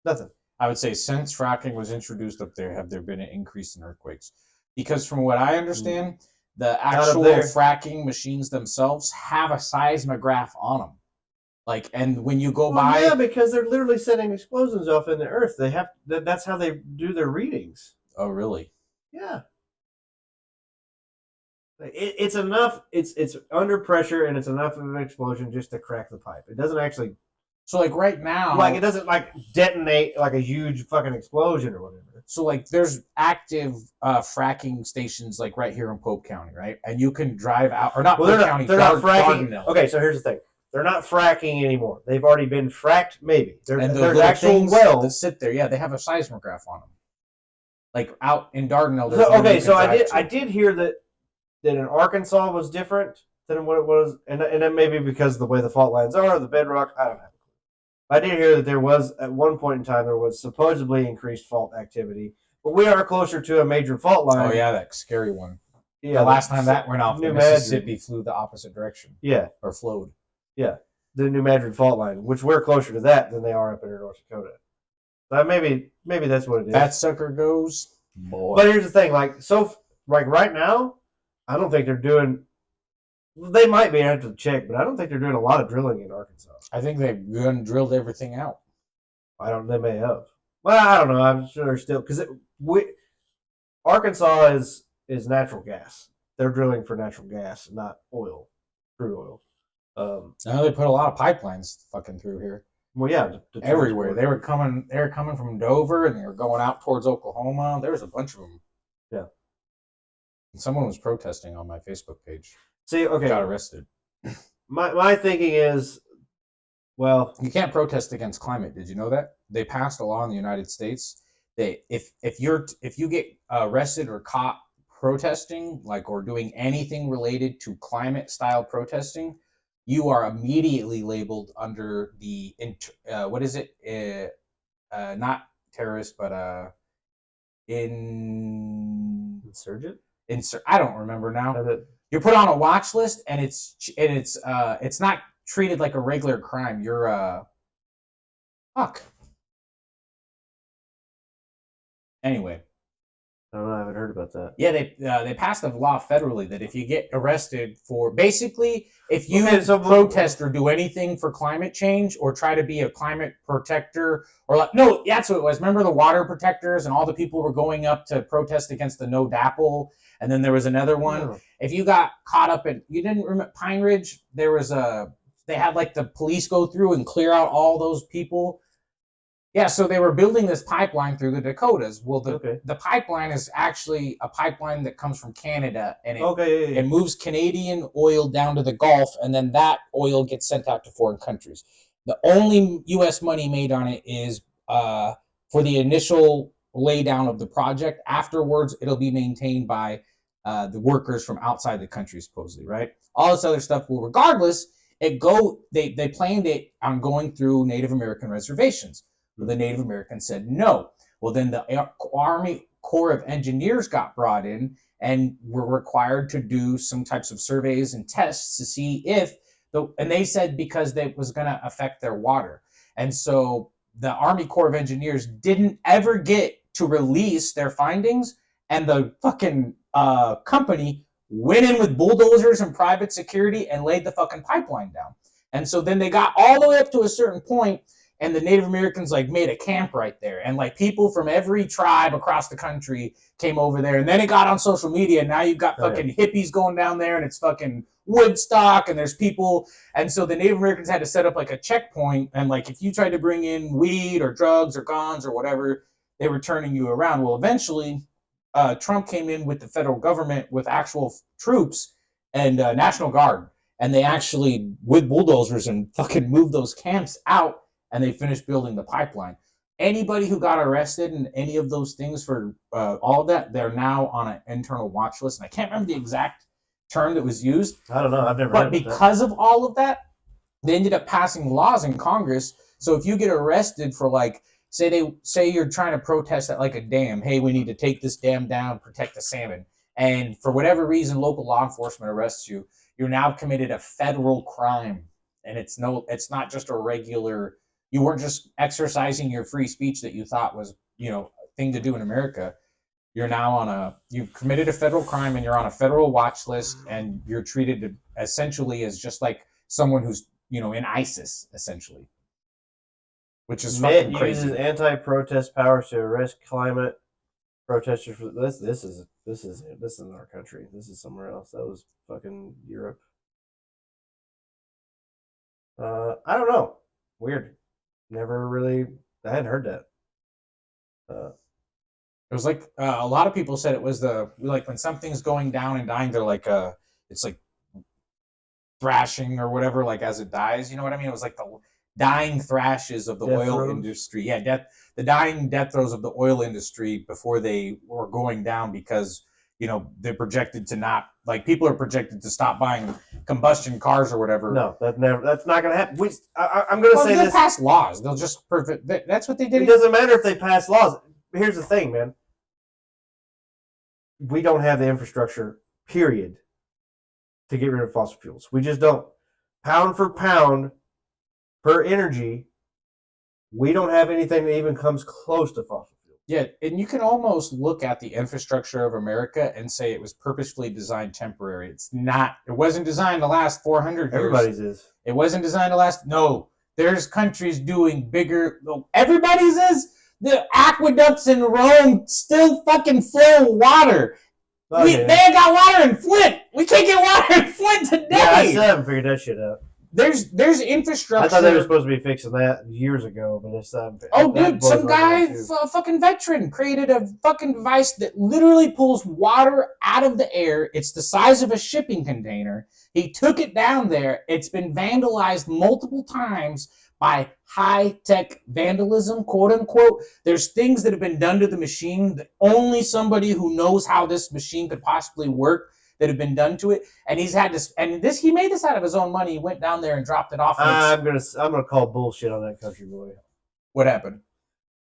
Nothing. I would say since fracking was introduced up there, have there been an increase in earthquakes? Because from what I understand, the actual fracking machines themselves have a seismograph on them. Like, and when you go by, yeah, because they're literally setting explosions off in the earth. They have that's how they do their readings. Oh, really? Yeah. It's enough. It's under pressure, and it's enough of an explosion just to crack the pipe. It doesn't actually. So, like, right now, like, it doesn't like detonate like a huge fucking explosion or whatever. So, like, there's active fracking stations like right here in Pope County, right? And you can drive out, or not Pope County. They're not fracking. Okay, so here's the thing. They're not fracking anymore. They've already been fracked, maybe. There's actual wells that sit there. Yeah, they have a seismograph on them. Like out in Dardanelle. So I did hear that in Arkansas was different than what it was, and that may be because of the way the fault lines are, the bedrock. I don't know. I did hear that there was at one point in time there was supposedly increased fault activity, but we are closer to a major fault line. Oh yeah, that scary one. Yeah, the last time that went off, the Mississippi flew the opposite direction. Yeah, or flowed. Yeah, the New Madrid fault line, which we're closer to that than they are up in North Dakota. So maybe that's what it is. That sucker goes, boy. But here's the thing, like right now, I don't think they're doing. They might be. I have to check, but I don't think they're doing a lot of drilling in Arkansas. I think they've drilled everything out. They may have. Well, I don't know. I'm sure they're still because Arkansas is natural gas. They're drilling for natural gas, not oil, crude oil. Now they put a lot of pipelines fucking through here. Well, yeah, everywhere. They were coming from Dover and they were going out towards Oklahoma. There was a bunch of them. Yeah. And someone was protesting on my Facebook page. See, okay, got arrested. My thinking is, well, you can't protest against climate. Did you know that they passed a law in the United States? If you get arrested or caught protesting, like, or doing anything related to climate style protesting, you are immediately labeled under the what is it? Not terrorist, but insurgent. I don't remember now. You're put on a watch list, and it's not treated like a regular crime. You're fuck. Anyway. I don't know. I haven't heard about that. Yeah, they passed a law federally that if you get arrested for basically if you protest or do anything for climate change or try to be a climate protector or that's what it was. Remember the water protectors and all the people were going up to protest against the No DAPL, and then there was another one. Yeah. If you got caught up in, you didn't remember Pine Ridge? There was they had like the police go through and clear out all those people. Yeah, so they were building this pipeline through the Dakotas. Well, the pipeline is actually a pipeline that comes from Canada, and it moves Canadian oil down to the Gulf, and then that oil gets sent out to foreign countries. The only U.S. money made on it is for the initial laydown of the project. Afterwards, it'll be maintained by the workers from outside the country, supposedly, right? All this other stuff. Well, regardless, they planned it on going through Native American reservations. The Native Americans said no. Well, then the Army Corps of Engineers got brought in and were required to do some types of surveys and tests to see if and they said because that was going to affect their water. And so the Army Corps of Engineers didn't ever get to release their findings, and the fucking company went in with bulldozers and private security and laid the fucking pipeline down. And so then they got all the way up to a certain point, and the Native Americans like made a camp right there. And like people from every tribe across the country came over there. And then it got on social media. And now you've got fucking hippies going down there, and it's fucking Woodstock, and there's people. And so the Native Americans had to set up like a checkpoint. And like if you tried to bring in weed or drugs or guns or whatever, they were turning you around. Well, eventually Trump came in with the federal government with actual troops and National Guard, and they actually with bulldozers and fucking moved those camps out, and they finished building the pipeline. Anybody who got arrested in any of those things for all of that, they're now on an internal watch list, and I can't remember the exact term that was used. I don't know. I've never. But heard about because of all of that, they ended up passing laws in Congress. So if you get arrested for like, say you're trying to protest at like a dam, hey, we need to take this dam down, protect the salmon, and for whatever reason, local law enforcement arrests you, you're now committed a federal crime, and it's not just a regular. You weren't just exercising your free speech that you thought was a thing to do in America. You're now you've committed a federal crime, and you're on a federal watch list, and you're treated essentially as just like someone who's in ISIS, essentially, which is Mitt fucking crazy. uses anti-protest powers to arrest climate protesters for this. This isn't our country. This is somewhere else. That was fucking Europe. I don't know. Weird. Never really. I hadn't heard that. It was like a lot of people said it was like when something's going down and dying, they're like it's like thrashing or whatever, like as it dies. You know what I mean? It was like the dying thrashes of the oil industry. Yeah, the dying death throes of the oil industry before they were going down because they're projected to not, like, people are projected to stop buying combustion cars or whatever. No, that's not going to happen. I'm going to say they'll this. pass laws. They'll just that's what they did. It doesn't matter if they pass laws. Here's the thing, man. We don't have the infrastructure, period, to get rid of fossil fuels. We just don't. Pound for pound, per energy, we don't have anything that even comes close to fossil fuels. Yeah, and you can almost look at the infrastructure of America and say it was purposefully designed temporary. It's not. It wasn't designed to last 400 years. Everybody's is. It wasn't designed to last. No, there's countries doing bigger. Everybody's is. The aqueducts in Rome still fucking flow water. Oh, They ain't got water in Flint. We can't get water in Flint today. Yeah, I still haven't figured that shit out. There's infrastructure. I thought they were supposed to be fixing that years ago, but it's oh, dude, some guy, a fucking veteran, created a fucking device that literally pulls water out of the air. It's the size of a shipping container. He took it down there. It's been vandalized multiple times by high-tech vandalism, quote-unquote. There's things that have been done to the machine that only somebody who knows how this machine could possibly work that have been done to it, and he made this out of his own money. He went down there and dropped it off. I'm gonna call bullshit on that country boy. What happened?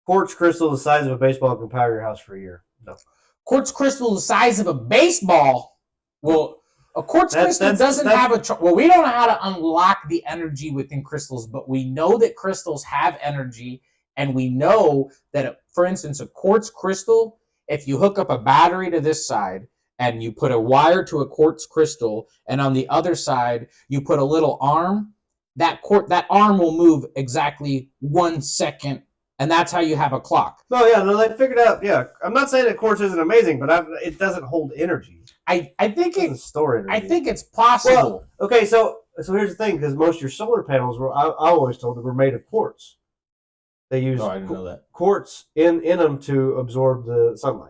Quartz crystal the size of a baseball can power your house for a year. No. Quartz crystal the size of a baseball. Well, a quartz crystal doesn't have a. Well, we don't know how to unlock the energy within crystals, but we know that crystals have energy, and we know that, for instance, a quartz crystal, if you hook up a battery to this side and you put a wire to a quartz crystal, and on the other side you put a little arm, that arm will move exactly 1 second, and that's how you have a clock. Oh yeah, no, they figured out. Yeah, I'm not saying that quartz isn't amazing, but it doesn't hold energy. I think it store energy. I think it's possible. Well, okay, so here's the thing, because most of your solar panels were, I always told them, were made of quartz. They use I didn't know that. quartz in them to absorb the sunlight.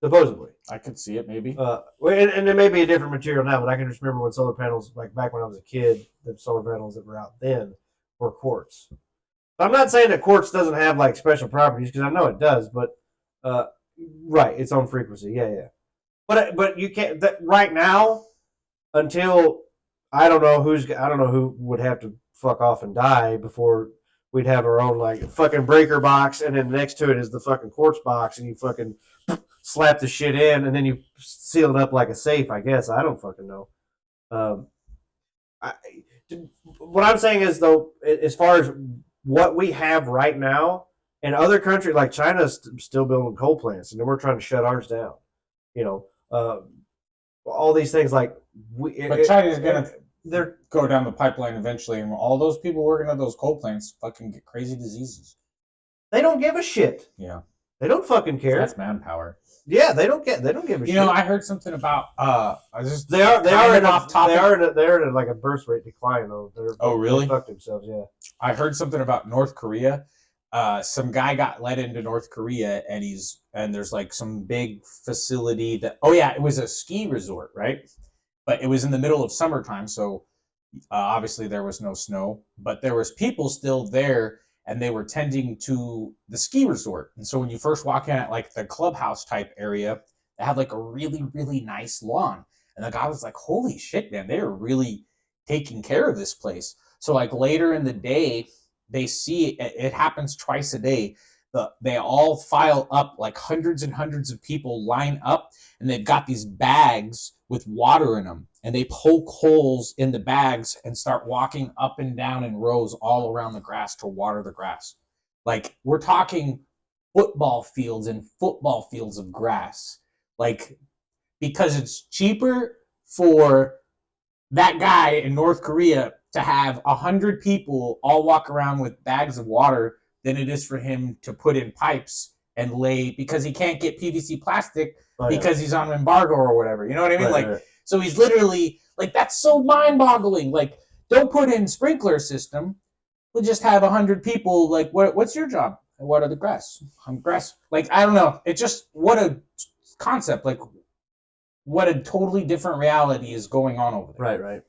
Supposedly. I could see it, maybe. And it may be a different material now, but I can just remember when solar panels, like back when I was a kid, the solar panels that were out then were quartz. I'm not saying that quartz doesn't have like special properties, because I know it does, but right, its own frequency, yeah. But you can't right now until I don't know who would have to fuck off and die before we'd have our own like fucking breaker box, and then next to it is the fucking quartz box, and you fucking slap the shit in, and then you seal it up like a safe. I guess I don't fucking know. What I'm saying is, though, as far as what we have right now, in other countries like China's still building coal plants, and then we're trying to shut ours down. All these things like but China's gonna go down the pipeline eventually, and all those people working at those coal plants fucking get crazy diseases. They don't give a shit. Yeah, they don't fucking care. That's manpower. Yeah, they don't give a shit. I heard something about they are in like a birth rate decline though. Oh really? They fucked themselves. Yeah. I heard something about North Korea. some guy got let into North Korea, and there's like some big facility that it was a ski resort, right? But it was in the middle of summertime, so obviously there was no snow, but there was people still there, and they were tending to the ski resort. And so when you first walk in at like the clubhouse type area, they had like a really really nice lawn, and the guy was like, "Holy shit, man! They are really taking care of this place." So like later in the day, they see it happens twice a day. They all file up, like hundreds and hundreds of people line up, and they've got these bags with water in them, and they poke holes in the bags and start walking up and down in rows all around the grass to water the grass. Like, we're talking football fields and football fields of grass. Like, because it's cheaper for that guy in North Korea to have 100 people all walk around with bags of water than it is for him to put in pipes and lay, because he can't get PVC plastic because he's on embargo or whatever. You know what I mean? So he's literally like, that's so mind boggling. Like, don't put in sprinkler system. We'll just have 100 people. Like, what's your job? What are the grass? I'm grass. Like, I don't know. It just, what a concept. Like, what a totally different reality is going on over there. Right.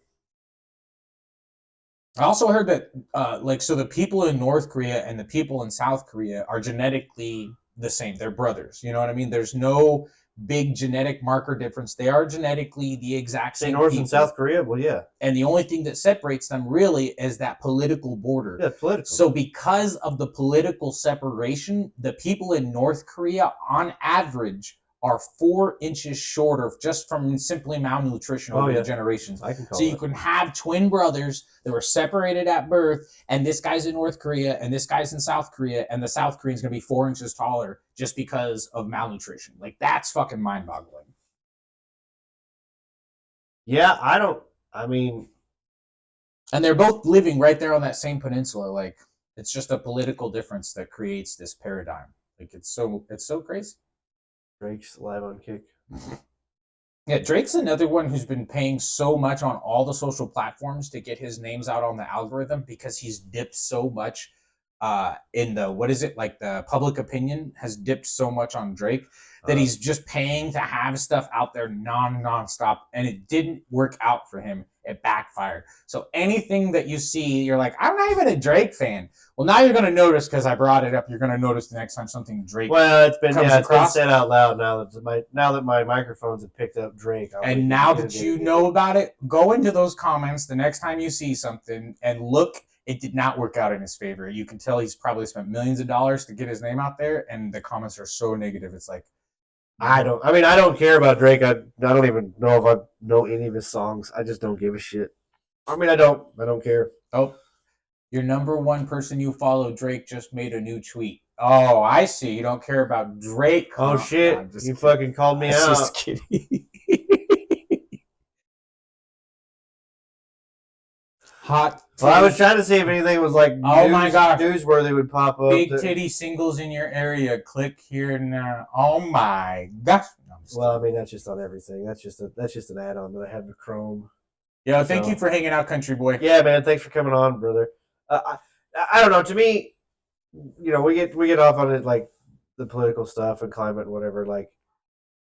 I also heard that, so the people in North Korea and the people in South Korea are genetically the same. They're brothers. You know what I mean? There's no big genetic marker difference. They are genetically the exact same. North and South Korea? Well, yeah. And the only thing that separates them really is that political border. Yeah, political. So because of the political separation, the people in North Korea, on average, are 4 inches shorter just from simply malnutrition over the generations. So you can have twin brothers that were separated at birth, and this guy's in North Korea and this guy's in South Korea, and the South Korean's going to be 4 inches taller just because of malnutrition. Like, that's fucking mind-boggling. Yeah, and they're both living right there on that same peninsula. Like, it's just a political difference that creates this paradigm. Like, it's so crazy. Drake's live on Kick. Yeah, Drake's another one who's been paying so much on all the social platforms to get his names out on the algorithm, because he's dipped so much in the, the public opinion has dipped so much on Drake that he's just paying to have stuff out there nonstop, and it didn't work out for him. It backfired. So anything that you see, you're like, I'm not even a Drake fan. Well, now you're going to notice, because I brought it up. You're going to notice the next time something Drake. Well, it's been said out loud now that my microphones have picked up Drake. And now that you know about it, go into those comments the next time you see something and look. It did not work out in his favor. You can tell he's probably spent millions of dollars to get his name out there, and the comments are so negative. It's like, I don't care about Drake. I don't even know if I know any of his songs. I just don't give a shit. I don't care. Oh, your number one person you follow, Drake, just made a new tweet. Oh, I see. You don't care about Drake. Oh, shit. You fucking called me out. Just kidding. Hot. Well, I was trying to see if anything was like newsworthy would pop up. Big titty singles in your area. Click here now. Oh my gosh. No, well, I mean, that's just on everything. That's just an add-on that I have to Chrome. Yeah, thank you for hanging out, country boy. Yeah, man, thanks for coming on, brother. I don't know. To me, we get off on it, like the political stuff and climate and whatever. Like,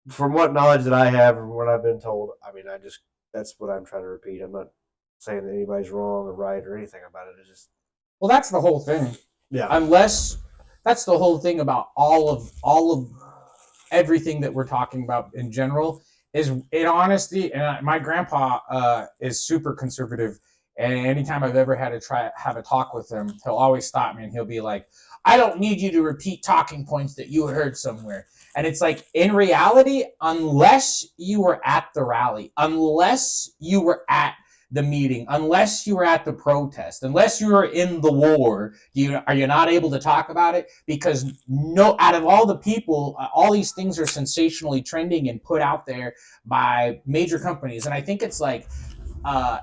from what knowledge that I have and what I've been told, I mean, that's what I'm trying to repeat. I'm not saying that anybody's wrong or right or anything about it. It's just, well, that's the whole thing. Yeah. Unless that's the whole thing about all of everything that we're talking about in general is, in honesty, and my grandpa is super conservative, and anytime I've ever had to have a talk with him, he'll always stop me and he'll be like, I don't need you to repeat talking points that you heard somewhere. And it's like, in reality, unless you were at the rally, unless you were at the meeting, unless you were at the protest, unless you were in the war, are you not able to talk about it? Because out of all the people, all these things are sensationally trending and put out there by major companies. And I think it's like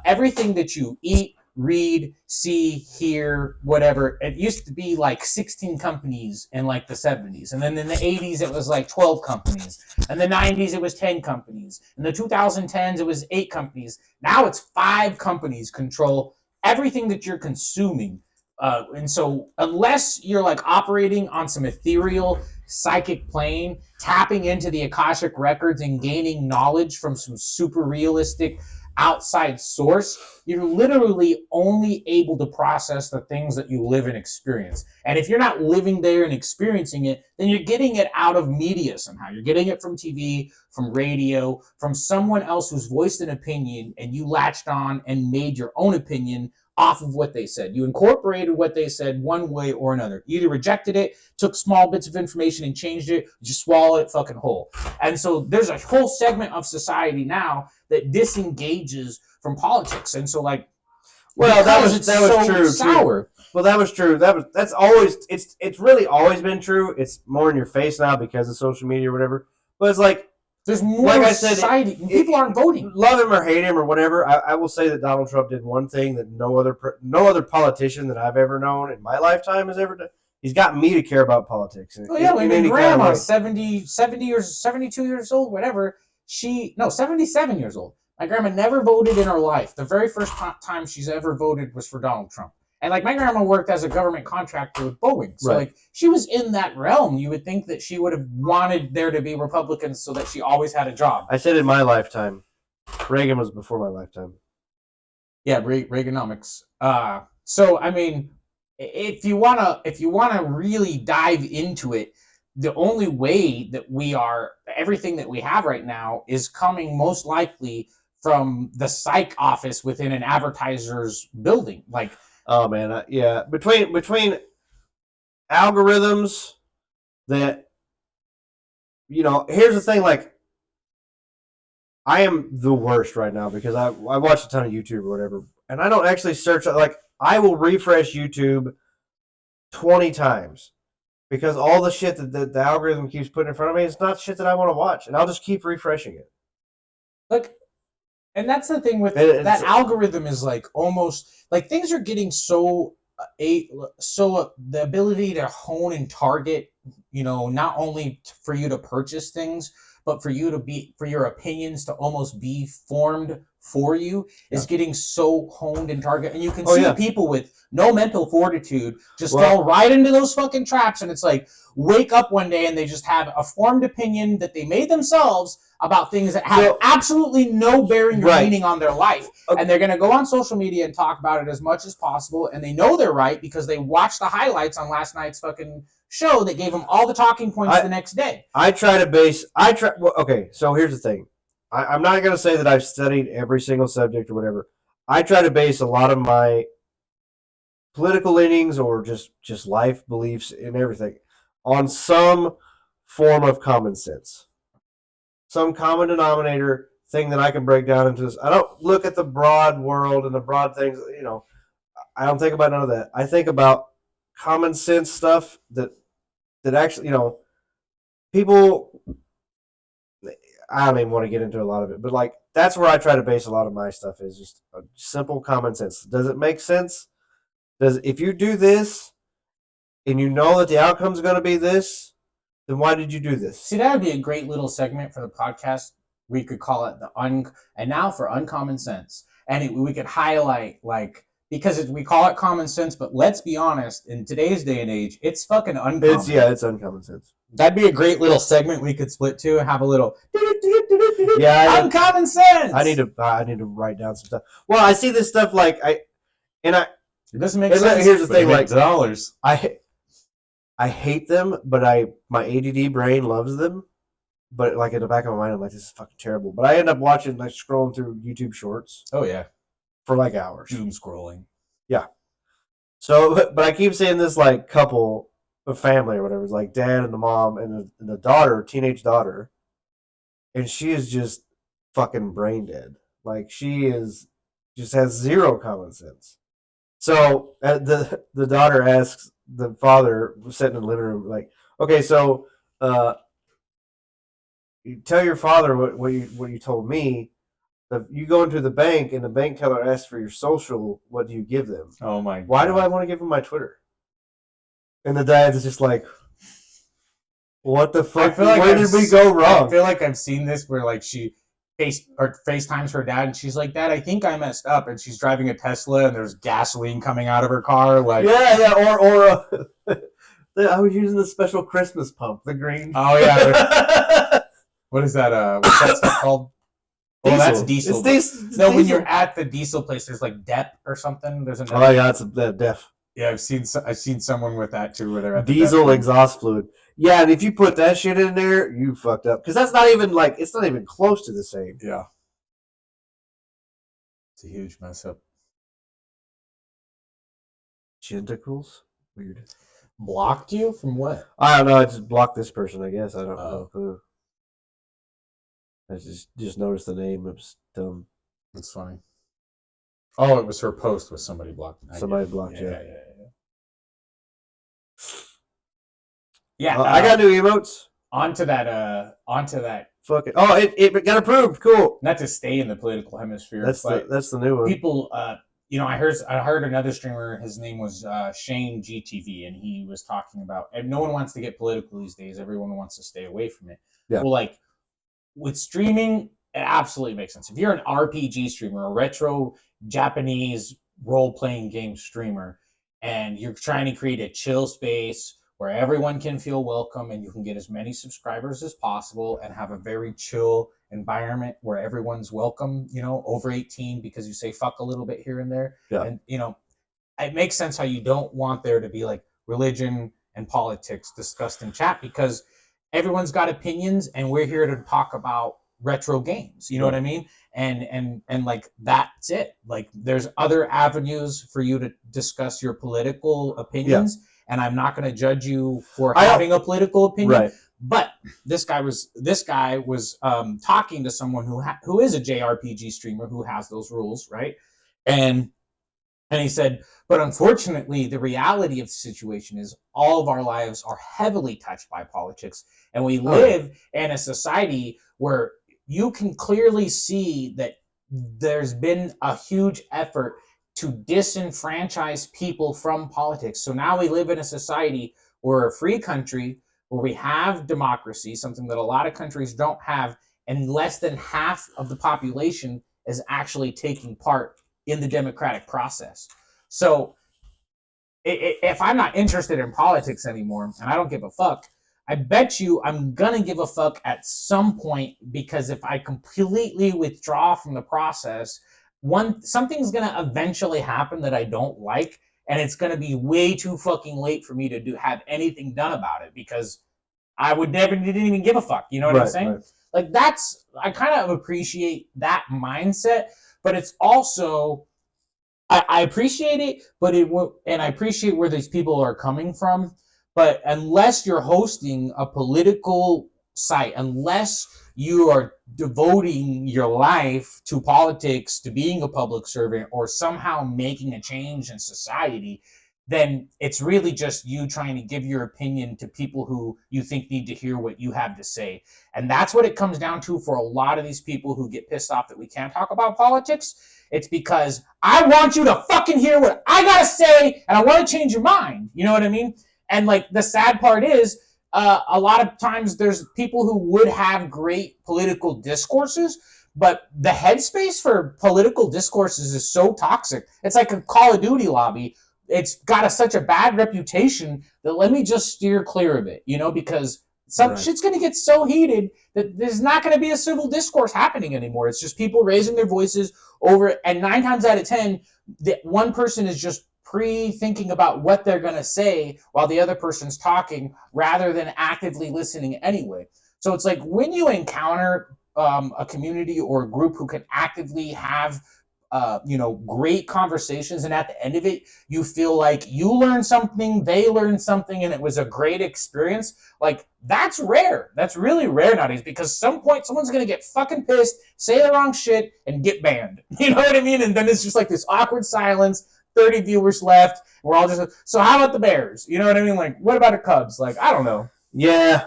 everything that you eat, read, see, hear, whatever. It used to be like 16 companies in like the 70s. And then in the 80s, it was like 12 companies. In the 90s, it was 10 companies. In the 2010s, it was 8 companies. Now it's 5 companies control everything that you're consuming. And so unless you're like operating on some ethereal psychic plane, tapping into the Akashic records and gaining knowledge from some super realistic outside source, you're literally only able to process the things that you live and experience. And if you're not living there and experiencing it, then you're getting it out of media somehow. You're getting it from TV, from radio, from someone else who's voiced an opinion, and you latched on and made your own opinion off of what they said. You incorporated what they said one way or another. You either rejected it, took small bits of information and changed it, just swallow it fucking whole. And so there's a whole segment of society now that disengages from politics. And so like, well, that was so true. Sour. Well, that was true. That's always it's really always been true. It's more in your face now because of social media or whatever. But it's like, there's more like I said, society. People aren't voting. Love him or hate him or whatever. I will say that Donald Trump did one thing that no other politician that I've ever known in my lifetime has ever done. He's got me to care about politics. Oh yeah, my grandma, 70 years, 72 years old, whatever. 77 years old. My grandma never voted in her life. The very first time she's ever voted was for Donald Trump. And like my grandma worked as a government contractor with Boeing. So like she was in that realm. You would think that she would have wanted there to be Republicans so that she always had a job. I said in my lifetime. Reagan was before my lifetime. Yeah, Reaganomics. So I mean, if you wanna really dive into it, the only way that everything that we have right now is coming most likely from the psych office within an advertiser's building. Like, oh man, yeah. Between algorithms that, here's the thing. Like, I am the worst right now because I watch a ton of YouTube or whatever, and I don't actually search. Like, I will refresh YouTube 20 times because all the shit that the algorithm keeps putting in front of me is not shit that I want to watch, and I'll just keep refreshing it. Look. And that's the thing with that algorithm is like almost like things are getting so the ability to hone and target, not only for you to purchase things, but for your opinions to almost be formed for you is getting so honed and targeted. And you can see people with no mental fortitude just fall right into those fucking traps. And it's like, wake up one day and they just have a formed opinion that they made themselves about things that have absolutely no bearing or meaning on their life. Okay. And they're going to go on social media and talk about it as much as possible. And they know they're right because they watched the highlights on last night's fucking show that gave them all the talking points the next day. Okay, so here's the thing. I'm not going to say that I've studied every single subject or whatever. I try to base a lot of my political leanings or just life beliefs and everything on some form of common sense. Some common denominator thing that I can break down into this. I don't look at the broad world and the broad things, I don't think about none of that. I think about common sense stuff that actually, people, I don't even want to get into a lot of it, but like, that's where I try to base a lot of my stuff is just a simple common sense. Does it make sense? If you do this and you know that the outcome is going to be this, then why did you do this? See, that would be a great little segment for the podcast. We could call it and now for uncommon sense. And we could highlight because we call it common sense, but let's be honest, in today's day and age, it's fucking uncommon. It's uncommon sense. That'd be a great little segment we could split to and have a little uncommon sense. I need to write down some stuff. Well, I see this stuff it doesn't make sense. Here's the thing, dollars. I hate them, but my ADD brain loves them. But in the back of my mind, I'm like, this is fucking terrible. But I end up watching, scrolling through YouTube Shorts. Oh yeah, for hours. Doom scrolling. Yeah. So, but I keep seeing this couple, a family or whatever. It's dad and the mom and the daughter, teenage daughter, and she is just fucking brain dead. She just has zero common sense. So the daughter asks the father, sitting in the living room, okay, so you tell your father what you told me. If you go into the bank and the bank teller asks for your social, what do you give them? Oh my God. Why do I want to give them my Twitter? And the dad's just what the fuck? Where did we go wrong? I feel like I've seen this where she FaceTimes her dad, and she's like, "Dad, I think I messed up." And she's driving a Tesla, and there's gasoline coming out of her car. Like, or I was using the special Christmas pump, the green. oh yeah, what is that? What's that stuff called? Well, that's diesel. It's no, diesel. when you're at the diesel place, there's like DEP or something. There's another. Oh yeah, it's def. Yeah, I've seen someone with that too, where they're at the Diesel DEP. exhaust fluid. Yeah, and if you put that shit in there, you fucked up because that's not even like it's not even close to the same. Yeah, it's a huge mess up. Genitals, weird. Blocked you from what? I don't know. I just blocked this person. I guess I don't Oh. know. I just noticed the name. It was dumb. That's funny. Oh, it was her post with somebody blocked. Somebody blocked you. Yeah, I got new emotes. onto that. Fuck it. Oh, it got approved. Cool. Not to stay in the political hemisphere, That's but the new one. people. I heard another streamer. His name was Shane GTV, and he was talking about. And no one wants to get political these days. Everyone wants to stay away from it. Yeah. Well, like with streaming, it absolutely makes sense. If you're an RPG streamer, a retro Japanese role-playing game streamer, and you're trying to create a chill space where everyone can feel welcome and you can get as many subscribers as possible and have a very chill environment where everyone's welcome, over 18 because you say fuck a little bit here and there. Yeah. And, it makes sense how you don't want there to be like religion and politics discussed in chat because everyone's got opinions and we're here to talk about retro games. You know what I mean? And like, that's it. Like there's other avenues for you to discuss your political opinions. Yeah. And I'm not going to judge you for having a political opinion. Right. But this guy was talking to someone who is a JRPG streamer who has those rules, right? And he said, but unfortunately, the reality of the situation is all of our lives are heavily touched by politics, and we live in a society where you can clearly see that there's been a huge effort to disenfranchise people from politics. So now we live in a society where a free country where we have democracy, something that a lot of countries don't have, and less than half of the population is actually taking part in the democratic process. So if I'm not interested in politics anymore, and I don't give a fuck, I bet you I'm going to give a fuck at some point, because if I completely withdraw from the process, something's going to eventually happen that I don't like, and it's going to be way too fucking late for me to have anything done about it, because I didn't even give a fuck. You know what I'm saying? Right. Like I kind of appreciate that mindset, but it's also, I appreciate it, and I appreciate where these people are coming from, but unless you're hosting a political site, unless you are devoting your life to politics, to being a public servant, or somehow making a change in society, then it's really just you trying to give your opinion to people who you think need to hear what you have to say. And that's what it comes down to for a lot of these people who get pissed off that we can't talk about politics. It's because I want you to fucking hear what I gotta say, and I want to change your mind. You know what I mean? And like the sad part is, a lot of times there's people who would have great political discourses, but the headspace for political discourses is so toxic. It's like a Call of Duty lobby. It's got such a bad reputation that let me just steer clear of it, because some shit's going to get so heated that there's not going to be a civil discourse happening anymore. It's just people raising their voices over it. And 9 times out of 10, that one person is just pre-thinking about what they're going to say while the other person's talking rather than actively listening anyway. So it's like when you encounter a community or a group who can actively have great conversations, and at the end of it, you feel like you learned something, they learned something, and it was a great experience. Like, that's rare. That's really rare nowadays, because some point someone's going to get fucking pissed, say the wrong shit, and get banned. You know what I mean? And then it's just like this awkward silence, 30 viewers left. We're all just, so how about the Bears? You know what I mean? Like, what about the Cubs? Like, I don't know. Yeah.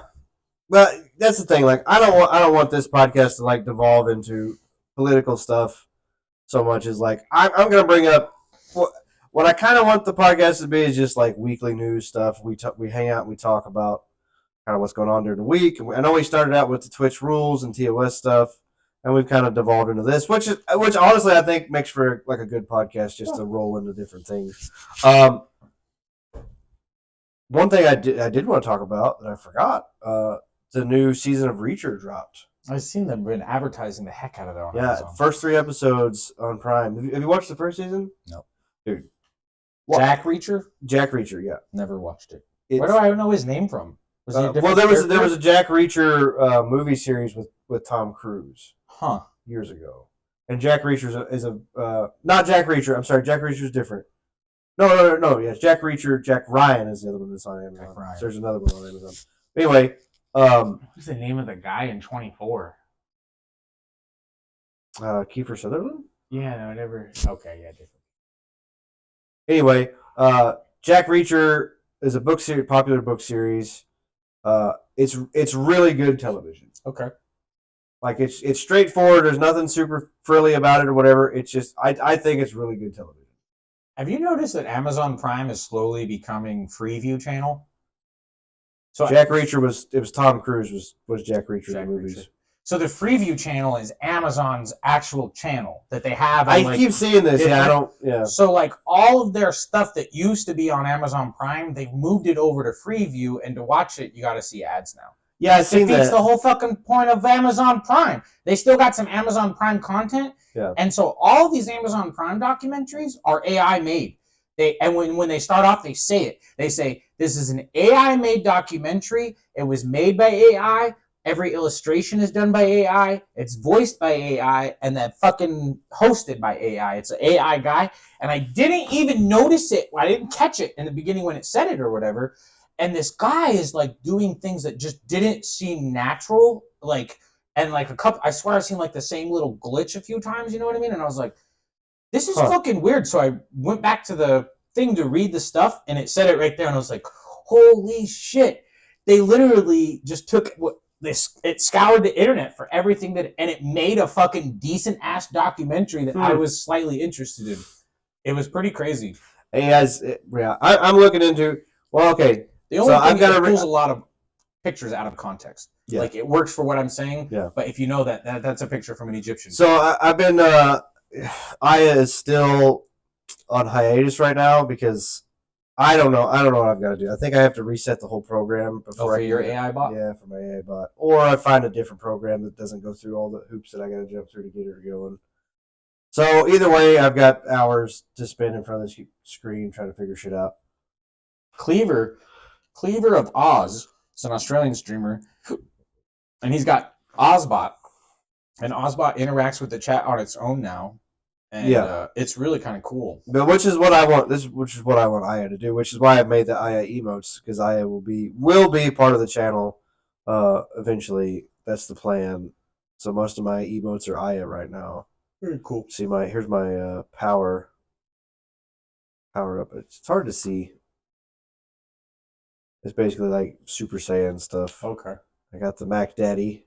But that's the thing. Like, I don't want this podcast to like devolve into political stuff so much as like I'm going to bring up what I kind of want the podcast to be is just like weekly news stuff. We hang out and we talk about kind of what's going on during the week. I know we started out with the Twitch rules and TOS stuff, and we've kind of devolved into this, which honestly I think makes for like a good podcast just to roll into different things. One thing I did want to talk about that I forgot, the new season of Reacher dropped. I've seen them been advertising the heck out of that on Yeah, Amazon. first 3 episodes on Prime. Have you watched the first season? No. Dude. Jack Reacher? Jack Reacher, yeah. Never watched it. Where do I know his name from? Was he a well, different there was a Jack Reacher movie series with Tom Cruise years ago, and Jack Reacher is a not Jack Reacher. I'm sorry, Jack Reacher is different. No. Yes, Jack Reacher. Jack Ryan is the other one that's on Amazon. So there's another one on Amazon. Anyway, what's the name of the guy in 24? Kiefer Sutherland. Yeah, no, never. Okay, yeah, different. Anyway, Jack Reacher is a book series, popular book series. It's really good television. Okay. Like it's straightforward. There's nothing super frilly about it or whatever. It's just I think it's really good television. Have you noticed that Amazon Prime is slowly becoming Freeview channel? So Jack Reacher was Tom Cruise was Jack Reacher in the movies. Reacher. So the Freeview channel is Amazon's actual channel that they have. I keep seeing this. Yeah, I don't. Yeah. So like all of their stuff that used to be on Amazon Prime, they've moved it over to Freeview, and to watch it, you got to see ads now. Yeah, I've seen that. Defeats the whole fucking point of Amazon Prime. They still got some Amazon Prime content. Yeah. And so all of these Amazon Prime documentaries are AI made. When they start off, they say it. They say, this is an AI made documentary. It was made by AI. Every illustration is done by AI. It's voiced by AI. And then fucking hosted by AI. It's an AI guy. And I didn't even notice it. I didn't catch it in the beginning when it said it or whatever. And this guy is like doing things that just didn't seem natural. I swear I've seen like the same little glitch a few times, you know what I mean? And I was like, this is fucking weird. So I went back to the thing to read the stuff, and it said it right there. And I was like, holy shit. They literally just took it scoured the internet for everything and it made a fucking decent ass documentary that I was slightly interested in. It was pretty crazy. Hey guys, yeah, I'm looking into. Well, okay. The only thing is it pulls a lot of pictures out of context. Yeah. Like it works for what I'm saying. Yeah. But if you know that's a picture from an Egyptian. So I've been Aya is still on hiatus right now because I don't know what I've got to do. I think I have to reset the whole program before your AI bot? Yeah, for my AI bot. Or I find a different program that doesn't go through all the hoops that I got to jump through to get her going. So either way, I've got hours to spend in front of the screen trying to figure shit out. Cleaver of Oz is an Australian streamer, and he's got Ozbot, and Ozbot interacts with the chat on its own now, and it's really kind of cool. But which is what I want. Which is what I want Aya to do. Which is why I made the Aya emotes, because Aya will be part of the channel eventually. That's the plan. So most of my emotes are Aya right now. Very cool. See here's my power up. It's hard to see. It's basically like Super Saiyan stuff. Okay. I got the Mac Daddy.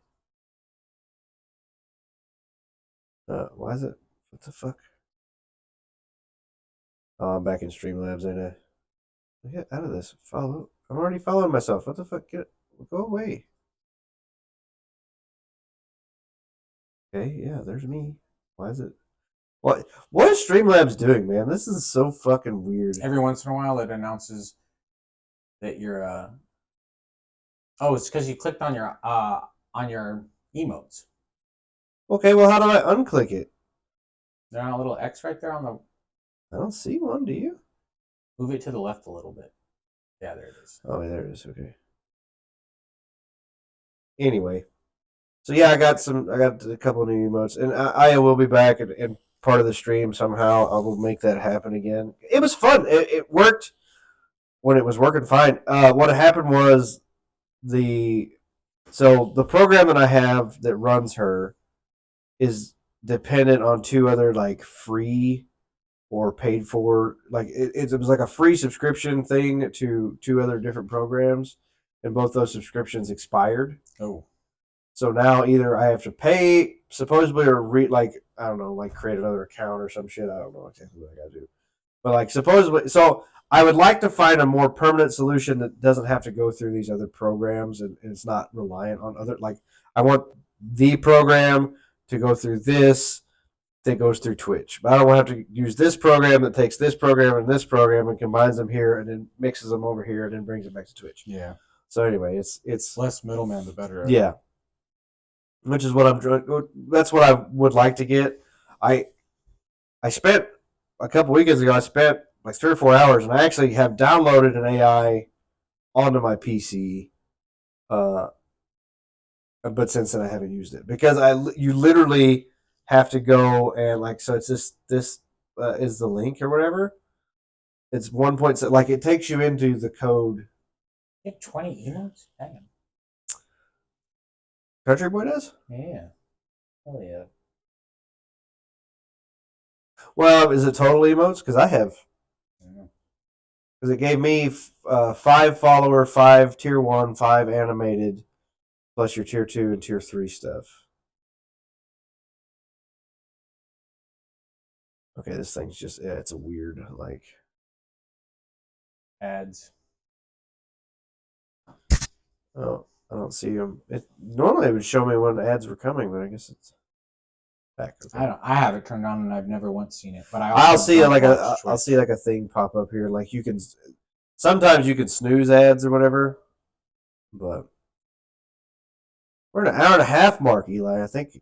Why is it? What the fuck? Oh, I'm back in Streamlabs, ain't I? Get out of this. Follow. I'm already following myself. What the fuck? Go away. Okay, yeah, there's me. Why is it? What is Streamlabs doing, man? This is so fucking weird. Every once in a while, it announces that you're it's because you clicked on your emotes. Okay, well, how do I unclick it? There's a little X right there on the. I don't see one. Do you? Move it to the left a little bit. Yeah, there it is. Oh, there it is. Okay. Anyway, so yeah, I got a couple of new emotes, and Aya will be back and part of the stream somehow. I will make that happen again. It was fun. It worked when it was working fine. What happened was the program that I have that runs her is dependent on 2 other like free or paid for, like it was like a free subscription thing to 2 other different programs, and both those subscriptions expired. Oh. So now either I have to pay supposedly or I don't know, like create another account or some shit. I don't know exactly what I gotta do. But like supposedly, so I would like to find a more permanent solution that doesn't have to go through these other programs and it's not reliant on other, like I want the program to go through this that goes through Twitch. But I don't have to use this program that takes this program and combines them here and then mixes them over here and then brings it back to Twitch. Yeah. So anyway, it's Less middleman, the better. Yeah. Which is what that's what I would like to get. I spent a couple weekends ago, I spent like 3 or 4 hours, and I actually have downloaded an AI onto my PC. But since then I haven't used it because you literally have to go and like, so it's this is the link or whatever. It's 1.7, like it takes you into the code. You have 20 emotes? Damn. Country Boy does? Yeah. Oh yeah. Well, is it total emotes? Because I have. Because it gave me 5 follower, 5 tier 1, 5 animated, plus your tier 2 and tier 3 stuff. Okay, this thing's just, it's a weird, like. Ads. Oh, I don't see them. Normally it would show me when ads were coming, but I guess it's back. I have it turned on and I've never once seen it. But I'll see like a thing pop up here. Like you can, sometimes you can snooze ads or whatever. But we're at an hour and a half mark, Eli. I think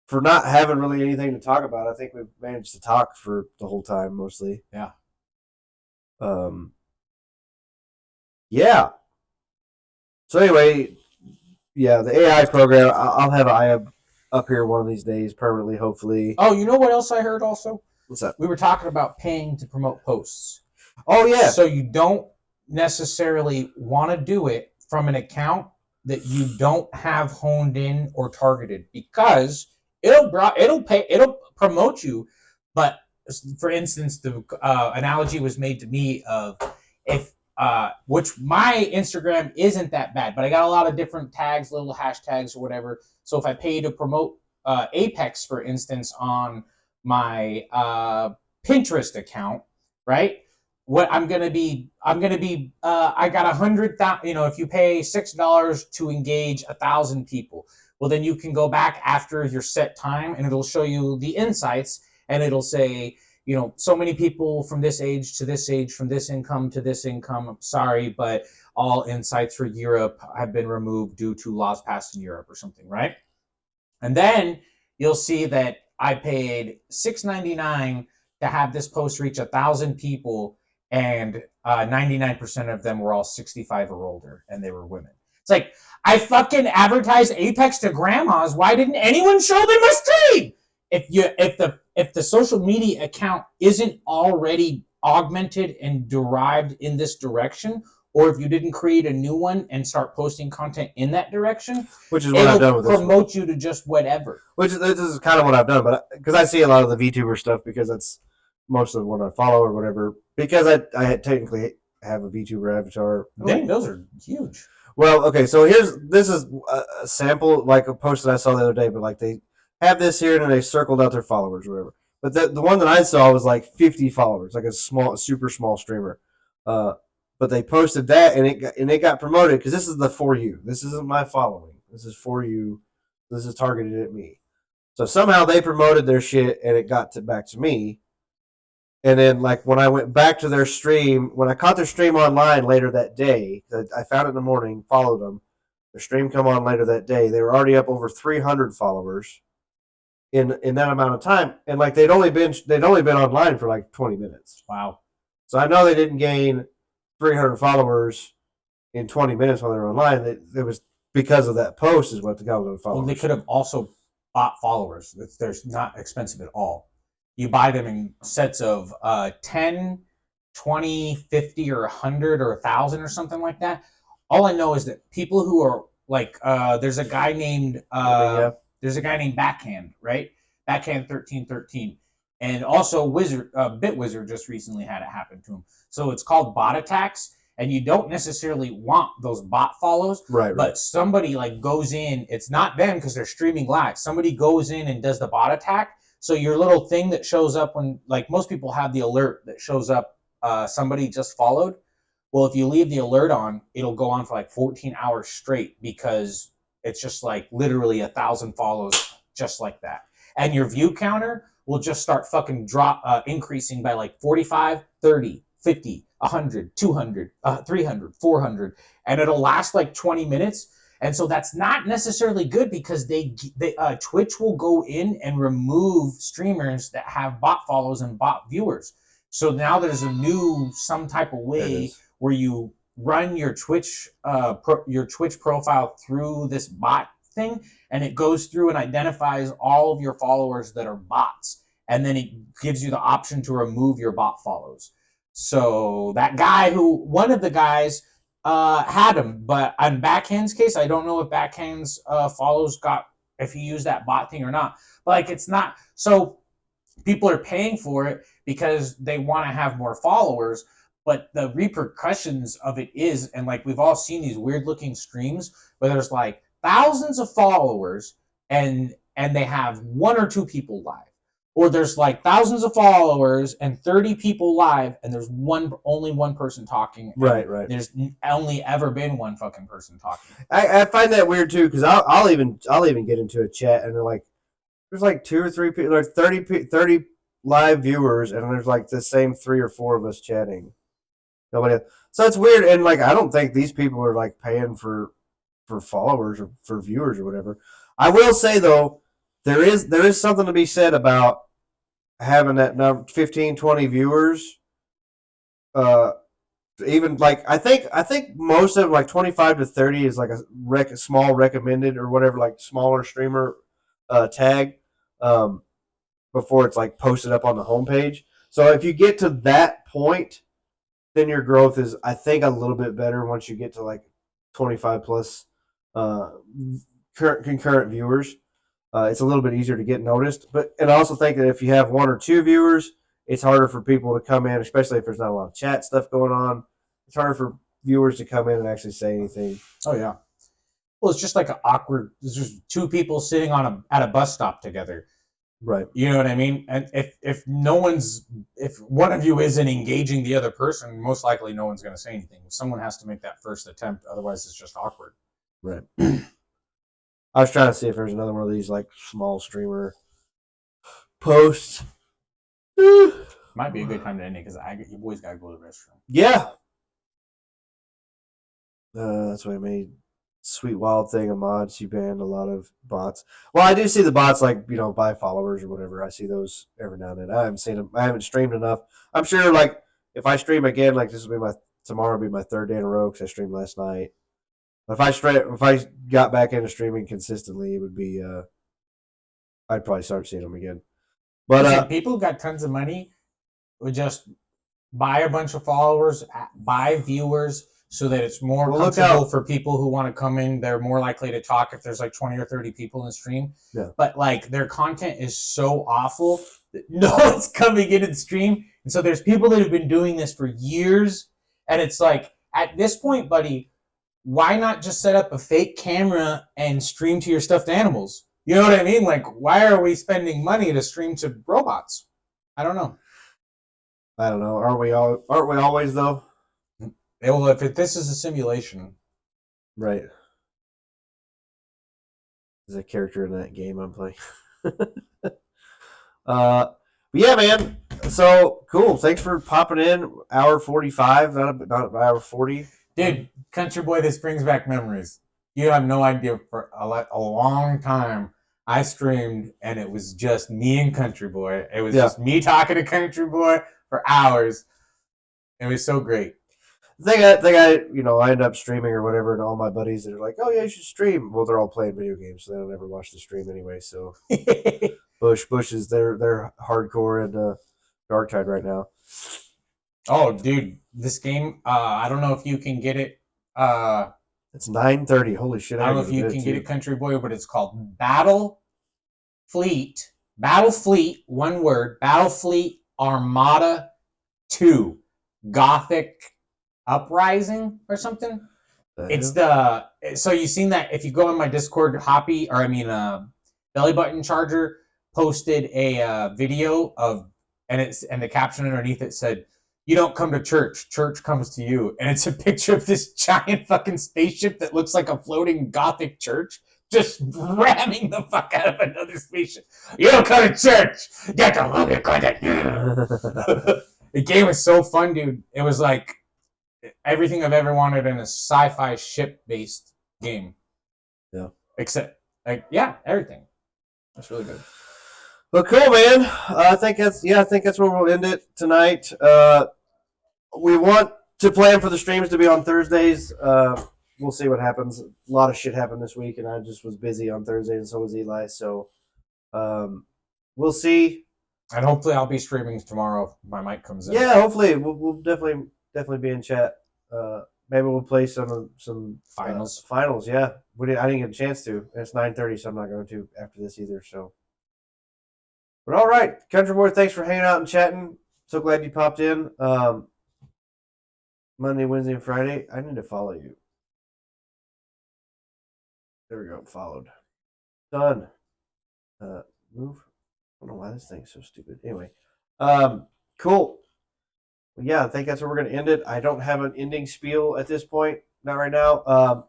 for not having really anything to talk about, I think we've managed to talk for the whole time mostly. Yeah. Yeah. So anyway, yeah, the AI program. I'll have an eye up here one of these days, permanently, hopefully. Oh, you know what else I heard also? What's that? We were talking about paying to promote posts. Oh yeah. So you don't necessarily want to do it from an account that you don't have honed in or targeted, because it'll promote you. But for instance, the analogy was made to me of if which my Instagram isn't that bad, but I got a lot of different tags, little hashtags or whatever. So if I pay to promote Apex, for instance, on my Pinterest account, right? What I got 100,000. If you pay $6 to engage 1,000 people, well, then you can go back after your set time, and it'll show you the insights, and it'll say, so many people from this age to this age, from this income to this income. I'm sorry, but all insights for Europe have been removed due to laws passed in Europe or something, right? And then you'll see that I paid $6.99 to have this post reach 1,000 people, and 99% of them were all 65 or older, and they were women. It's like, I fucking advertised Apex to grandmas. Why didn't anyone show them my stream? If the social media account isn't already augmented and derived in this direction, or if you didn't create a new one and start posting content in that direction, which is what I've done with this. Promote you to just whatever. Which this is kind of what I've done, but because I see a lot of the VTuber stuff, because that's most of what I follow or whatever. Because I technically have a VTuber avatar. Dang, those are huge. Well, okay, so this is a sample, like a post that I saw the other day, but like they have this here and then they circled out their followers or whatever. But the one that I saw was like 50 followers, like a super small streamer. But they posted that and it got promoted because this is the for you. This isn't my following. This is for you. This is targeted at me. So somehow they promoted their shit and it got back to me. And then, like, when I went back to their stream, when I caught their stream online later that day, I found it in the morning, followed them. Their stream come on later that day. They were already up over 300 followers in that amount of time, and like they'd only been online for like 20 minutes. Wow! So I know they didn't gain 300 followers in 20 minutes while they were online. It was because of that post is what got them followers. Well, they could have also bought followers. They're not expensive at all. You buy them in sets of 10, 20, 50, or 100, or 1,000, or something like that. All I know is that people who are like, there's a guy named Backhand, right? Backhand 1313, and also Bitwizard just recently had it happen to him. So it's called bot attacks, and you don't necessarily want those bot follows, right? But somebody like goes in. It's not them because they're streaming live. Somebody goes in and does the bot attack. So your little thing that shows up when, like, most people have the alert that shows up, somebody just followed. Well, if you leave the alert on, it'll go on for like 14 hours straight because it's just like literally 1,000 follows just like that. And your view counter will just start fucking increasing by like 45, 30, 50, 100, 200, 300, 400, and it'll last like 20 minutes. And so that's not necessarily good because Twitch will go in and remove streamers that have bot follows and bot viewers. So now there's some type of way where you run your Twitch profile through this bot thing, and it goes through and identifies all of your followers that are bots, and then it gives you the option to remove your bot follows. So that guy one of the guys had him, but on Backhand's case, I don't know if Backhand's follows if he used that bot thing or not. But like, it's not, so people are paying for it because they want to have more followers, but the repercussions of it is, and like we've all seen these weird looking streams where there's like thousands of followers and they have 1 or 2 people live. Or there's like thousands of followers and 30 people live, and there's only one person talking. Right. There's only ever been one fucking person talking. I find that weird too, because I'll even get into a chat and they're like, there's like 2 or 3 people, like 30 live viewers, and there's like the same 3 or 4 of us chatting. Nobody else. So it's weird, and like I don't think these people are like paying for followers or for viewers or whatever. I will say though, there is something to be said about having that number 15, 20 viewers. Even like I think most of them, like 25 to 30 is like a small recommended or whatever, like smaller streamer tag before it's like posted up on the homepage. So if you get to that point, then your growth is, I think, a little bit better once you get to like 25 plus concurrent viewers. It's a little bit easier to get noticed. And I also think that if you have 1 or 2 viewers, it's harder for people to come in, especially if there's not a lot of chat stuff going on. It's harder for viewers to come in and actually say anything. Oh, yeah. Well, it's just like there's just 2 people sitting at a bus stop together. Right. You know what I mean? And if one of you isn't engaging the other person, most likely no one's going to say anything. Someone has to make that first attempt. Otherwise, it's just awkward. Right. I was trying to see if there's another one of these like small streamer posts. Might be a good time to end it because you boys got to go to the restroom. Yeah. That's why I made Sweet Wild Thing a mod. She banned a lot of bots. Well, I do see the bots like, buy followers or whatever. I see those every now and then. I haven't seen them. I haven't streamed enough. I'm sure like if I stream again, like tomorrow will be my 3rd day in a row because I streamed last night. If I got back into streaming consistently, it would be I'd probably start seeing them again. But people who got tons of money would just buy a bunch of followers, buy viewers, so that it's more comfortable for people who want to come in. They're more likely to talk if there's like 20 or 30 people in the stream. Yeah. But like their content is so awful that no one's coming into the stream. And so there's people that have been doing this for years. And it's like, at this point, buddy, why not just set up a fake camera and stream to your stuffed animals? You know what I mean? Like, why are we spending money to stream to robots? I don't know. Aren't we always though? Well, this is a simulation. Right. There's a character in that game I'm playing. But yeah, man. So cool. Thanks for popping in. Hour 45, not hour 40. Dude, Country Boy, this brings back memories. You have no idea. For a long time, I streamed, and it was just me and Country Boy. It was just me talking to Country Boy for hours. It was so great. I end up streaming or whatever, and all my buddies that are like, "Oh yeah, you should stream." Well, they're all playing video games, so they don't ever watch the stream anyway. So Bush is they're hardcore in Darktide right now. Oh, dude, this game. I don't know if you can get it. It's 9:30. Holy shit! I don't know if you can get it, Country Boy, but it's called Battle Fleet. One word. Battlefleet Armada 2. Gothic Uprising or something. It's so you've seen that if you go on my Discord, Belly Button Charger posted a video of, and the caption underneath it said, "You don't come to church, church comes to you." And it's a picture of this giant fucking spaceship that looks like a floating Gothic church just ramming the fuck out of another spaceship. You don't go to church. You have to love your content. The game was so fun, dude. It was like everything I've ever wanted in a sci-fi ship-based game. Yeah. Except, like, yeah, everything. That's really good. Well, cool, man. I think that's where we'll end it tonight. We want to plan for the streams to be on Thursdays. We'll see what happens. A lot of shit happened this week, and I just was busy on Thursday, and so was Eli. So we'll see. And hopefully I'll be streaming tomorrow if my mic comes in. Yeah, hopefully we'll definitely be in chat. Maybe we'll play some Finals. Finals, yeah. I didn't get a chance to. It's 9:30, so I'm not going to after this either. So, but all right, Country Boy, thanks for hanging out and chatting. So glad you popped in. Monday, Wednesday, and Friday. I need to follow you. There we go. Followed. Done. Move. I don't know why this thing's so stupid. Anyway, cool. Well, yeah, I think that's where we're going to end it. I don't have an ending spiel at this point. Not right now.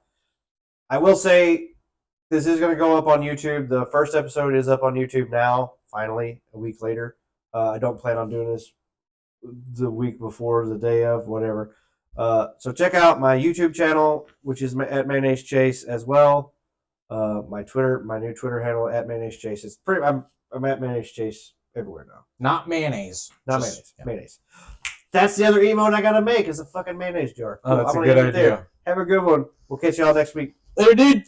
I will say this is going to go up on YouTube. The first episode is up on YouTube now, finally, a week later. I don't plan on doing this the week before, the day of, whatever. So check out my YouTube channel, which is at Mayonnaise Chase as well. My new Twitter handle at Mayonnaise Chase. It's I'm at Mayonnaise Chase everywhere now. Not mayonnaise. Not mayonnaise. Yeah. Mayonnaise. That's the other emote I gotta make is a fucking mayonnaise jar. Oh, that's I'm a gonna good end it idea. there. Have a good one. We'll catch y'all next week. Later, dude.